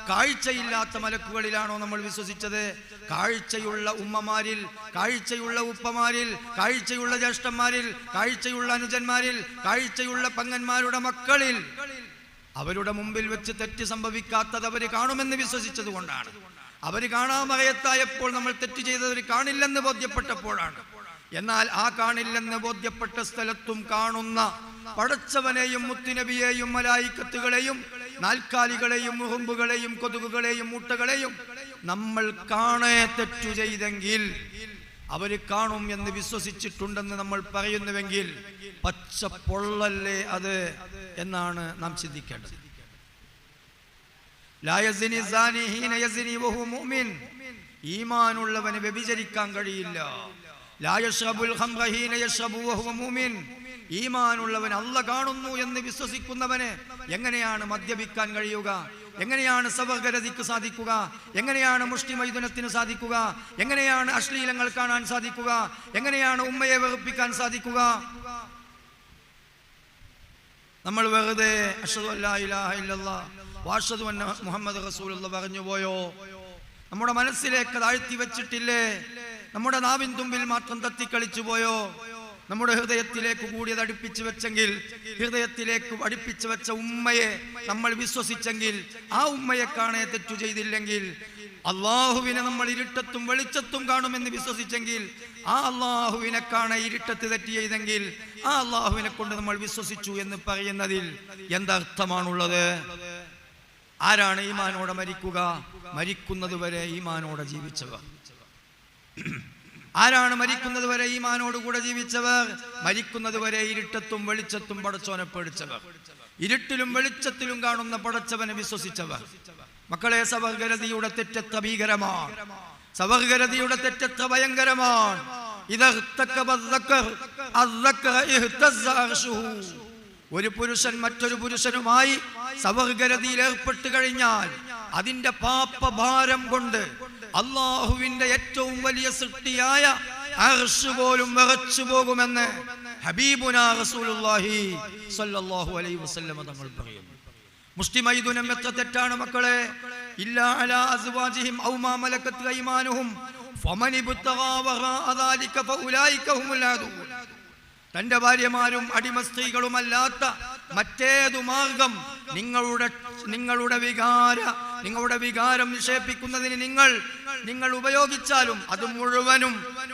കാഴ്ചയില്ലാത്ത മലക്കുകളിലാണോ നമ്മൾ വിശ്വസിച്ചത്? കാഴ്ചയുള്ള ഉമ്മമാരിൽ, കാഴ്ചയുള്ള ഉപ്പമാരിൽ, കാഴ്ചയുള്ള ജ്യേഷ്ഠന്മാരിൽ, കാഴ്ചയുള്ള അനുജന്മാരിൽ, കാഴ്ചയുള്ള പെങ്ങന്മാരുടെ മക്കളിൽ അവരുടെ മുമ്പിൽ വെച്ച് തെറ്റ് സംഭവിക്കാത്തത് അവർ കാണുമെന്ന് വിശ്വസിച്ചത് കൊണ്ടാണ്. അവർ കാണാമറയത്തായപ്പോൾ നമ്മൾ തെറ്റ് ചെയ്തവർ കാണില്ലെന്ന് ബോധ്യപ്പെട്ടപ്പോഴാണ്. എന്നാൽ ആ കാണില്ലെന്ന് ബോധ്യപ്പെട്ട സ്ഥലത്തും കാണുന്ന പടച്ചവനെയും മുത്തുനബിയെയും മലായിക്കത്തുകളെയും നാൽക്കാലികളെയും മുഹമ്പുകളെയും കൊതുകുകളെയും മുട്ടകളെയും നമ്മൾ കാണേ തെറ്റു ചെയ്തെങ്കിൽ അവര് കാണും എന്ന് വിശ്വസിച്ചിട്ടുണ്ടെന്ന് നമ്മൾ പറയുന്നുവെങ്കിൽ പച്ച പൊള്ളല്ലേ അത് എന്നാണ് നാം ചിന്തിക്കേണ്ടത്. ലാ യസ്നി സാനി ഹീന യസ്നി വഹു മുഅ്മിൻ, ഈമാനുള്ളവന് വ്യഭിചരിക്കാൻ കഴിയില്ല. ലാ യശ്റബുൽ ഖംറ ഹീന യശ്റബു വഹു മുഅ്മിൻ, ഈമാനുള്ളവൻ അല്ലാഹ് കാണുന്നു എന്ന് വിശ്വസിക്കുന്നവന് എങ്ങനെയാണ് മദ്യപിക്കാൻ കഴിയുക? എങ്ങനെയാണ് സവർഗരതിക്ക് സാധിക്കുക? എങ്ങനെയാണ് മുഷ്ടിമൈഥുനത്തിന് സാധിക്കുക? എങ്ങനെയാണ് അശ്ലീലങ്ങൾ കാണാൻ സാധിക്കുക? എങ്ങനെയാണ് ഉമ്മയെ വെറുപ്പിക്കാൻ സാധിക്കുക? നമ്മൾ വെറുതെ അശ്ഹദു അല്ലാ ഇലാഹ ഇല്ലല്ലാഹ് വഅശ്ഹദു അന്ന മുഹമ്മദ് റസൂലുള്ളാഹ് പറഞ്ഞു പോയോ? നമ്മുടെ മനസ്സിലേക്ക് താഴ്ത്തി വെച്ചിട്ടില്ലേ? നമ്മുടെ നാവിൻ തുമ്പിൽ മാത്രം തത്തിക്കളിച്ചു പോയോ? നമ്മുടെ ഹൃദയത്തിലേക്ക് കൂടി അത് അടുപ്പിച്ചു വെച്ചെങ്കിൽ, ഹൃദയത്തിലേക്ക് അടുപ്പിച്ചു വെച്ച ഉമ്മയെ നമ്മൾ വിശ്വസിച്ചെങ്കിൽ, ആ ഉമ്മയെ കാണേ തെറ്റു ചെയ്തില്ലെങ്കിൽ, അള്ളാഹുവിനെ നമ്മൾ ഇരുട്ടത്തും വെളിച്ചത്തും കാണുമെന്ന് വിശ്വസിച്ചെങ്കിൽ, ആ അള്ളാഹുവിനെ കാണേ ഇരുട്ടത്ത് തെറ്റ് ചെയ്തെങ്കിൽ, ആ അള്ളാഹുവിനെ കൊണ്ട് നമ്മൾ വിശ്വസിച്ചു എന്ന് പറയുന്നതിൽ എന്തർത്ഥമാണുള്ളത്? ആരാണ് ഈമാനോടെ മരിക്കുക? മരിക്കുന്നത് വരെ ഈമാനോടെ ജീവിച്ചവർ. ആരാണ് മരിക്കുന്നത് വരെ ഈമാനോടുകൂടെ ജീവിച്ചവർ? മരിക്കുന്നത് വരെ ഇരുട്ടത്തും വെളിച്ചത്തും പടച്ചവനെ പേടിച്ചവർ, ഇരുട്ടിലും വെളിച്ചത്തിലും കാണുന്ന പടച്ചവനെ വിശ്വസിച്ചവർ. മക്കളെ, സവർഗരതിയുടെ തെറ്റെത്ര ഭീകരമാണ്, സവർഗരതിയുടെ തെറ്റെത്ര ഭയങ്കരമാണ്. ഒരു പുരുഷൻ മറ്റൊരു പുരുഷനുമായി സവർഗരതിയിൽ ഏർപ്പെട്ട് കഴിഞ്ഞാൽ അതിന്റെ പാപഭാരം കൊണ്ട് അള്ളാഹുവിന്റെ ഏറ്റവും വലിയ സൃഷ്ടിയായ അർശ് പോലും വിറച്ചു പോകുമെന്ന് ഹബീബുനാ റസൂലുള്ളാഹി സ്വല്ലല്ലാഹു അലൈഹി വസല്ലം തങ്ങൾ പറയുന്നു. മുഷ്ടിമൈദുനം എത്ര തെറ്റാണ് മക്കളെ. ഇല്ലാ അലാ അസ്വാജിഹിം ഔ മാ മലക്കത് അയ്മാനുഹും ഫമൻ ഇബ്തഗാ വറാഅ ദാലിക ഫഉലൈക ഹുമുൽ ആദൂൻ. തന്റെ ഭാര്യമാരും അടിമ സ്ത്രീകളുമല്ലാത്ത മറ്റേതു മാർഗം നിങ്ങളുടെ വികാരം നിക്ഷേപിക്കുന്നതിന് നിങ്ങൾ ഉപയോഗിച്ചാലും അത് മുഴുവനും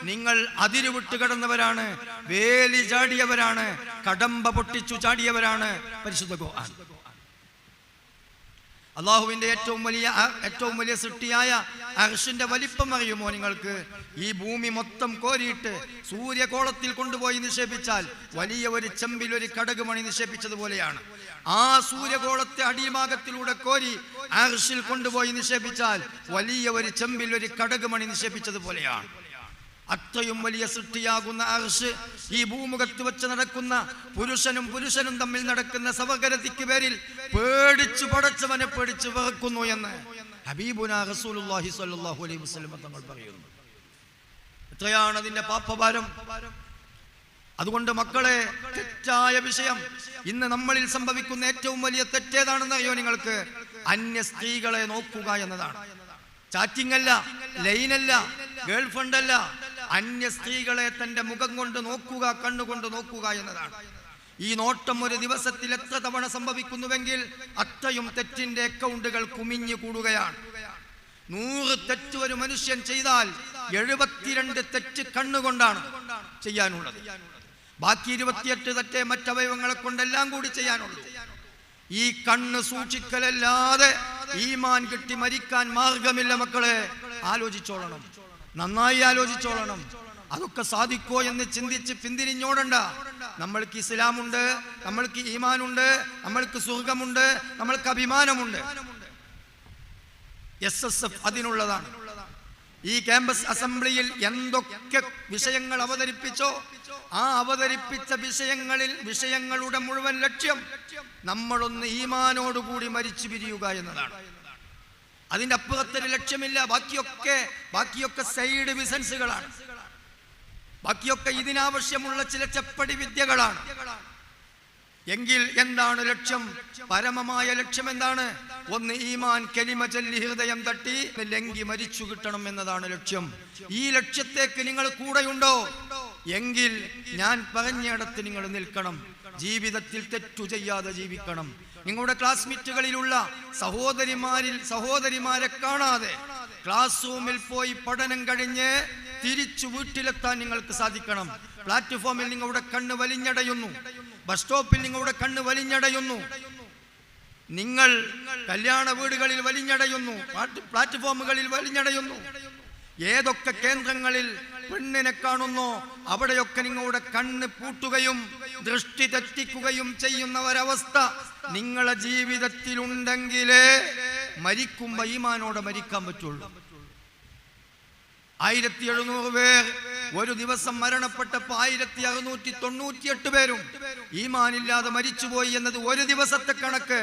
നിങ്ങൾ അതിരുവിട്ട് കടന്നവരാണ്, വേലി ചാടിയവരാണ്, കടമ്പ പൊട്ടിച്ചു ചാടിയവരാണ്. പരിശുദ്ധ ഖുർആൻ അള്ളാഹുവിന്റെ ഏറ്റവും വലിയ സൃഷ്ടിയായ അർശിന്റെ വലിപ്പം അറിയുമോ നിങ്ങൾക്ക്? ഈ ഭൂമി മൊത്തം കോരിയിട്ട് സൂര്യകോളത്തിൽ കൊണ്ടുപോയി നിക്ഷേപിച്ചാൽ വലിയ ഒരു ചെമ്പിൽ ഒരു കടകുമണി നിക്ഷേപിച്ചതുപോലെയാണ്. ആ സൂര്യകോളത്തെ അടിഭാഗത്തിലൂടെ കോരി അർശിൽ കൊണ്ടുപോയി നിക്ഷേപിച്ചാൽ വലിയ ഒരു ചെമ്പിൽ ഒരു കടകുമണി നിക്ഷേപിച്ചതുപോലെയാണ്. അത്രയും വലിയ സൃഷ്ടിയാകുന്ന അർശ് ഈ ഭൂമുഖത്ത് വെച്ച് നടക്കുന്ന പുരുഷനും തമ്മിൽ നടക്കുന്ന സവകരതിക്ക് പേരിൽ പേടിച്ചു പടച്ചവനെ പേടിച്ചു വിറക്കുന്നു എന്ന് ഹബീബുനാ റസൂലുള്ളാഹി സ്വല്ലല്ലാഹു അലൈഹി വസല്ലം തങ്ങൾ പറയുന്നു. എത്രയാണ് അതിന്റെ പാപഭാരം. അതുകൊണ്ട് മക്കളെ, തെറ്റായ വിഷയം ഇന്ന് നമ്മളിൽ സംഭവിക്കുന്ന ഏറ്റവും വലിയ തെറ്റേതാണെന്നറിയോ നിങ്ങൾക്ക്? അന്യ സ്ത്രീകളെ നോക്കുക എന്നതാണ്. ചാറ്റിംഗ് അല്ല, ലൈനല്ല, ഗേൾ ഫ്രണ്ട് അല്ല, അന്യ സ്ത്രീകളെ തന്റെ മുഖം കൊണ്ട് നോക്കുക, കണ്ണുകൊണ്ട് നോക്കുക എന്നതാണ്. ഈ നോട്ടം ഒരു ദിവസത്തിൽ എത്ര തവണ സംഭവിക്കുന്നുവെങ്കിൽ അത്രയും തെറ്റിന്റെ അക്കൗണ്ടുകൾ കുമിഞ്ഞു കൂടുകയാണ്. 100 തെറ്റ് ഒരു മനുഷ്യൻ ചെയ്താൽ 72 തെറ്റ് കണ്ണുകൊണ്ടാണ് ചെയ്യാനുള്ളത്. ബാക്കി 28 തെറ്റേ മറ്റവയവങ്ങളെ കൊണ്ടെല്ലാം കൂടി ചെയ്യാനുള്ളൂ. ഈ കണ്ണ് സൂക്ഷിക്കലല്ലാതെ ഈമാൻ കിട്ടി മരിക്കാൻ മാർഗമില്ല മക്കളെ. ആലോചിച്ചോളണം, നന്നായി ആലോചിച്ചോളണം. അതൊക്കെ സാധിക്കോ എന്ന് ചിന്തിച്ച് പിന്തിരിഞ്ഞോടണ്ട. നമ്മൾക്ക് ഇസ്ലാമുണ്ട്, നമ്മൾക്ക് ഈമാനുണ്ട്, നമ്മൾക്ക് സ്വർഗമുണ്ട്, നമ്മൾക്ക് അഭിമാനമുണ്ട്. SSF അതിനുള്ളതാണ്. ഈ ക്യാമ്പസ് അസംബ്ലിയിൽ എന്തൊക്കെ വിഷയങ്ങൾ അവതരിപ്പിച്ചോ ആ അവതരിപ്പിച്ച വിഷയങ്ങളുടെ മുഴുവൻ ലക്ഷ്യം നമ്മളൊന്ന് ഈമാനോടുകൂടി മരിച്ചു പിരിയുക എന്നതാണ്. അതിന്റെ അപ്പുറത്തൊരു ലക്ഷ്യമില്ല. ബാക്കിയൊക്കെ സൈഡ് ബിസിനസ്സുകളാണ്. ബാക്കിയൊക്കെ ഇതിനാവശ്യമുള്ള ചില ചെപ്പടി വിദ്യകളാണ്. എങ്കിൽ എന്താണ് ലക്ഷ്യം? പരമമായ ലക്ഷ്യം എന്താണ്? ഒന്ന് ഈമാൻ കലിമ ചൊല്ലി ഹൃദയം തട്ടി ലംഘി മരിച്ചു കിട്ടണം എന്നതാണ് ലക്ഷ്യം. ഈ ലക്ഷ്യത്തേക്ക് നിങ്ങൾ കൂടെയുണ്ടോ? എങ്കിൽ ഞാൻ പറഞ്ഞിടത്ത് നിങ്ങൾ നിൽക്കണം. ജീവിതത്തിൽ തെറ്റു ചെയ്യാതെ ജീവിക്കണം. നിങ്ങളുടെ ക്ലാസ്മേറ്റുകളിലുള്ള സഹോദരിമാരെ കാണാതെ ക്ലാസ് റൂമിൽ പോയി പഠനം കഴിഞ്ഞ് തിരിച്ചു വീട്ടിലെത്താൻ നിങ്ങൾക്ക് സാധിക്കണം. പ്ലാറ്റ്ഫോമിൽ നിങ്ങളുടെ കണ്ണ് വലിഞ്ഞടയുന്നു, ബസ് സ്റ്റോപ്പിൽ നിങ്ങളുടെ കണ്ണ് വലിഞ്ഞടയുന്നു, നിങ്ങൾ കല്യാണ വീടുകളിൽ വലിഞ്ഞടയുന്നു, പ്ലാറ്റ്ഫോമുകളിൽ വലിഞ്ഞടയുന്നു. ഏതൊക്കെ കേന്ദ്രങ്ങളിൽ പെണ്ണിനെ കാണുന്നോ അവിടെയൊക്കെ നിങ്ങളുടെ കണ്ണ് പൂട്ടുകയും ദൃഷ്ടി തെറ്റിക്കുകയും ചെയ്യുന്ന ഒരവസ്ഥ നിങ്ങളുടെ ജീവിതത്തിലുണ്ടെങ്കിലേ മരിക്കുമ്പോ ഈമാനോടെ മരിക്കാൻ പറ്റുള്ളൂ. 1700 പേർ ഒരു ദിവസം മരണപ്പെട്ടപ്പോ 1698 പേരും ഈമാനില്ലാതെ മരിച്ചുപോയി എന്നത് ഒരു ദിവസത്തെ കണക്ക്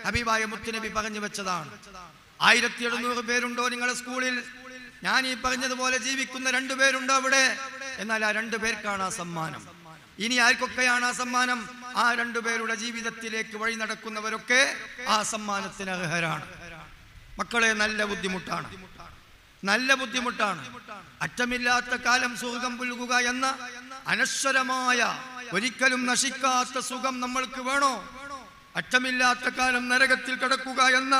ഹബീബായ മുത്തുനബി പറഞ്ഞു വെച്ചതാണ്. 1700 പേരുണ്ടോ നിങ്ങളുടെ സ്കൂളിൽ? ഞാൻ ഈ പറഞ്ഞതുപോലെ ജീവിക്കുന്ന 2 പേരുണ്ടോ അവിടെ? എന്നാൽ ആ 2 പേർക്കാണ് ആ സമ്മാനം. ഇനി ആർക്കൊക്കെയാണ് ആ സമ്മാനം? ആ 2 പേരുടെ ജീവിതത്തിലേക്ക് വഴി നടക്കുന്നവരൊക്കെ ആ സമ്മാനത്തിന് അർഹരാണ്. മക്കളെ, നല്ല ബുദ്ധിമുട്ടാണ്. അറ്റമില്ലാത്ത കാലം സുഖം പുൽകുക എന്ന അനശ്വരമായ ഒരിക്കലും നശിക്കാത്ത സുഖം നമ്മൾക്ക് വേണോ? അറ്റമില്ലാത്ത കാലം നരകത്തിൽ കിടക്കുക എന്ന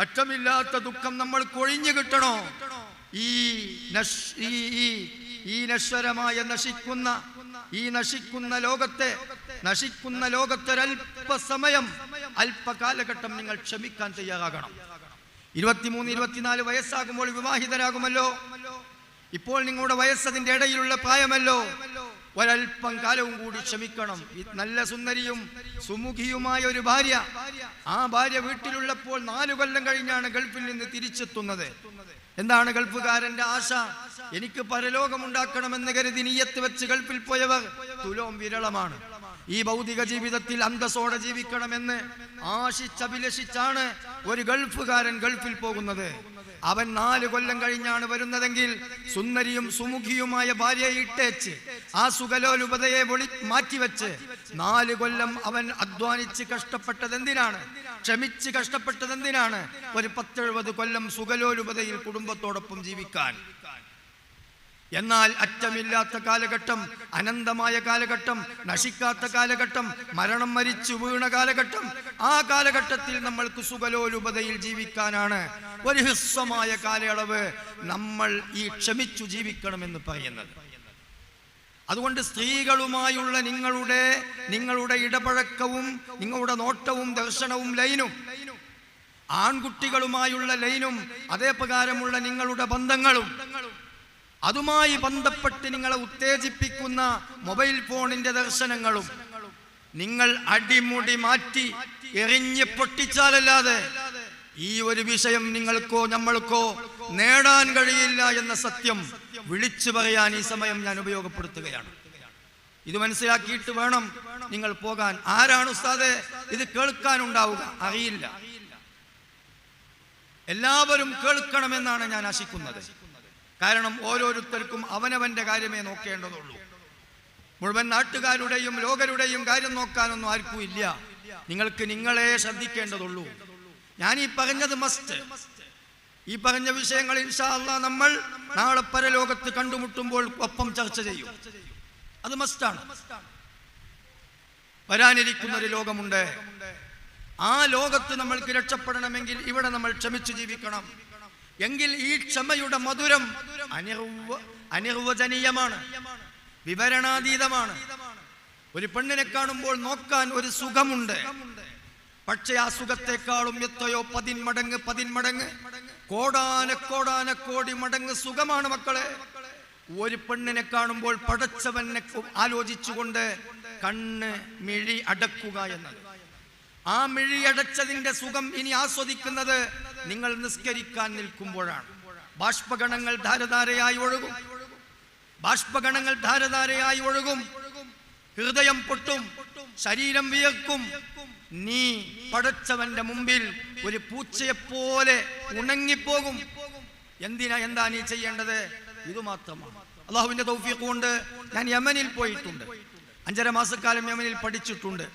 അറ്റമില്ലാത്ത ദുഃഖം നമ്മൾക്ക് ഒഴിഞ്ഞു കിട്ടണോ? ഈ നശ്വരമായ നശിക്കുന്ന ലോകത്തൊരല്പസമയം അല്പകാലഘട്ടം നിങ്ങൾ ക്ഷമിക്കാൻ തയ്യാറാകണം. 23-24 വയസ്സാകുമ്പോൾ വിവാഹിതരാകുമല്ലോ. ഇപ്പോൾ നിങ്ങളുടെ വയസ്സതിന്റെ ഇടയിലുള്ള പ്രായമല്ലോ, ഒരൽപ്പം കാലവും കൂടി ക്ഷമിക്കണം. നല്ല സുന്ദരിയും സുമുഖിയുമായ ഒരു ഭാര്യ, ആ ഭാര്യ വീട്ടിലുള്ളപ്പോൾ 4 കൊല്ലം കഴിഞ്ഞാണ് ഗൾഫിൽ നിന്ന് തിരിച്ചെത്തുന്നത്. എന്താണ് ഗൾഫുകാരന്റെ ആശ? എനിക്ക് പരലോകമുണ്ടാക്കണമെന്ന് കരുതി നിയ്യത്ത് വെച്ച് ഗൾഫിൽ പോയവർ തുലോം വിരളമാണ്. ഈ ഭൗതിക ജീവിതത്തിൽ അന്തസ്സോടെ ജീവിക്കണമെന്ന് ആശിച്ചഭിലഷിച്ചാണ് ഒരു ഗൾഫുകാരൻ ഗൾഫിൽ പോകുന്നത്. അവൻ 4 കൊല്ലം കഴിഞ്ഞാണ് വരുന്നതെങ്കിൽ സുന്ദരിയും സുമുഖിയുമായ ഭാര്യയെ ഇട്ടേച്ച് ആ സുഖലോലുപതയെ മാറ്റിവെച്ച് 4 കൊല്ലം അവൻ അധ്വാനിച്ച് കഷ്ടപ്പെട്ടത് എന്തിനാണ്? ക്ഷമിച്ച് കഷ്ടപ്പെട്ടത് എന്തിനാണ്? ഒരു 10-70 കൊല്ലം സുഖലോലുപതയിൽ കുടുംബത്തോടൊപ്പം ജീവിക്കാൻ. എന്നാൽ അറ്റമില്ലാത്ത കാലഘട്ടം, അനന്തമായ കാലഘട്ടം, നശിക്കാത്ത കാലഘട്ടം, മരണം മരിച്ചു വീണ കാലഘട്ടം, ആ കാലഘട്ടത്തിൽ നമ്മൾക്ക് സുഖലോലുപതയിൽ ജീവിക്കാനാണ് ഒരു ഹ്രസ്വമായ കാലയളവ് നമ്മൾ ഈ ക്ഷമിച്ചു ജീവിക്കണമെന്ന് പറയുന്നത്. അതുകൊണ്ട് സ്ത്രീകളുമായുള്ള നിങ്ങളുടെ ഇടപഴക്കവും നിങ്ങളുടെ നോട്ടവും ദർശനവും ലൈനും, ആൺകുട്ടികളുമായുള്ള ലൈനും, അതേ പ്രകാരമുള്ള നിങ്ങളുടെ ബന്ധങ്ങളും, അതുമായി ബന്ധപ്പെട്ട് നിങ്ങളെ ഉത്തേജിപ്പിക്കുന്ന മൊബൈൽ ഫോണിന്റെ ദർശനങ്ങളും നിങ്ങൾ അടിമുടി മാറ്റി എറിഞ്ഞ് പൊട്ടിച്ചാലല്ലാതെ ഈ ഒരു വിഷയം നിങ്ങൾക്കോ നമ്മൾക്കോ നേടാൻ കഴിയില്ല എന്ന സത്യം വിളിച്ചു പറയാൻ ഈ സമയം ഞാൻ ഉപയോഗപ്പെടുത്തുകയാണ്. ഇത് മനസ്സിലാക്കിയിട്ട് വേണം നിങ്ങൾ പോകാൻ. ആരാണ് ഉസ്താദേ ഇത് കേൾക്കാനുണ്ടാവുക? അറിയില്ല. എല്ലാവരും കേൾക്കണമെന്നാണ് ഞാൻ ആശിക്കുന്നത്. കാരണം ഓരോരുത്തർക്കും അവനവന്റെ കാര്യമേ നോക്കേണ്ടതുള്ളൂ. മുഴുവൻ നാട്ടുകാരുടെയും ലോകരുടെയും കാര്യം നോക്കാനൊന്നും ആർക്കും ഇല്ല. നിങ്ങൾക്ക് നിങ്ങളെ ശ്രദ്ധിക്കേണ്ടതുള്ളൂ. ഞാൻ ഈ പറഞ്ഞത് മസ്റ്റ്. ഈ പറഞ്ഞ വിഷയങ്ങൾ ഇൻഷാ അല്ലാഹ് നമ്മൾ നാളെ പരലോകത്ത് കണ്ടുമുട്ടുമ്പോൾ ഒപ്പം ചർച്ച ചെയ്യും. അത് മസ്റ്റാണ്. വരാനിരിക്കുന്ന ഒരു ലോകമുണ്ട്. ആ ലോകത്ത് നമ്മൾക്ക് രക്ഷപ്പെടണമെങ്കിൽ ഇവിടെ നമ്മൾ ക്ഷമിച്ചു ജീവിക്കണം. എങ്കിൽ ഈ ക്ഷമയുടെ മധുരം അനിർവചനീയമാണ്, വിവരണാതീതമാണ്. ഒരു പെണ്ണിനെ കാണുമ്പോൾ നോക്കാൻ ഒരു സുഖമുണ്ട്. പക്ഷെ ആ സുഖത്തെക്കാളും എത്രയോ 10 മടങ്ങ് കോടാനക്കോടി മടങ്ങ് സുഖമാണ് മക്കളെ ഒരു പെണ്ണിനെ കാണുമ്പോൾ പടച്ചവനെ ആലോചിച്ചുകൊണ്ട് കണ്ണ് മിഴി അടക്കുക എന്നത്. ആ മിഴിയടച്ചതിന്റെ സുഖം ഇനി ആസ്വദിക്കുന്നത് നിങ്ങൾ നിസ്കരിക്കാൻ നിൽക്കുമ്പോഴാണ്. ബാഷ്പഗണങ്ങൾ ധാരധാരയായി ഒഴുകും. ഹൃദയം പൊട്ടും, ശരീരം വിയർക്കും. നീ പടച്ചവന്റെ മുമ്പിൽ ഒരു പൂച്ചയെപ്പോലെ ഉണങ്ങിപ്പോകും. എന്താ നീ ചെയ്യേണ്ടത്? ഇതുമാത്രമാണ്. അള്ളാഹുവിന്റെ തൗഫീഖ് കൊണ്ട് ഞാൻ യമനിൽ പോയിട്ടുണ്ട്. 5.5 മാസക്കാലം യമനിൽ പഠിച്ചിട്ടുണ്ട്.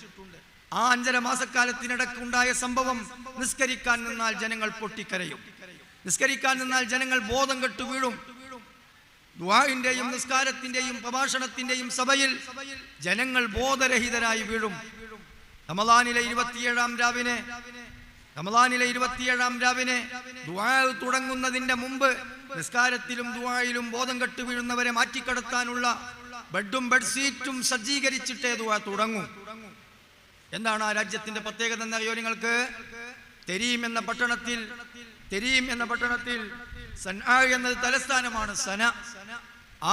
ആ 5.5 മാസക്കാലത്തിനിടക്ക് ഉണ്ടായ സംഭവം, നിസ്കരിക്കാൻ നിന്നാൽ ജനങ്ങൾ പൊട്ടിക്കരയും. നിസ്കരിക്കാൻ നിന്നാൽ ജനങ്ങൾ ബോധം കെട്ടു വീഴും. ദുആഇന്റെയും നിസ്കാരത്തിന്റെയും പ്രഭാഷണത്തിന്റെയും സഭയിൽ ജനങ്ങൾ ബോധരഹിതരായി വീഴും. റമളാനിലെ 27-ാം രാവിനെ ദുആ തുടങ്ങുന്നതിന്റെ മുമ്പ് നിസ്കാരത്തിലും ദുആയിലും ബോധം കെട്ടു വീഴുന്നവരെ മാറ്റിക്കടത്താനുള്ള ബെഡും ബെഡ്ഷീറ്റും സജ്ജീകരിച്ചിട്ടേ ദുആ തുടങ്ങും. എന്താണ് ആ രാജ്യത്തിന്റെ പ്രത്യേകത എന്നറിയോ നിങ്ങൾക്ക്? തെരീം എന്ന പട്ടണത്തിൽ സൻആ എന്നത് തലസ്ഥാനമാണ്.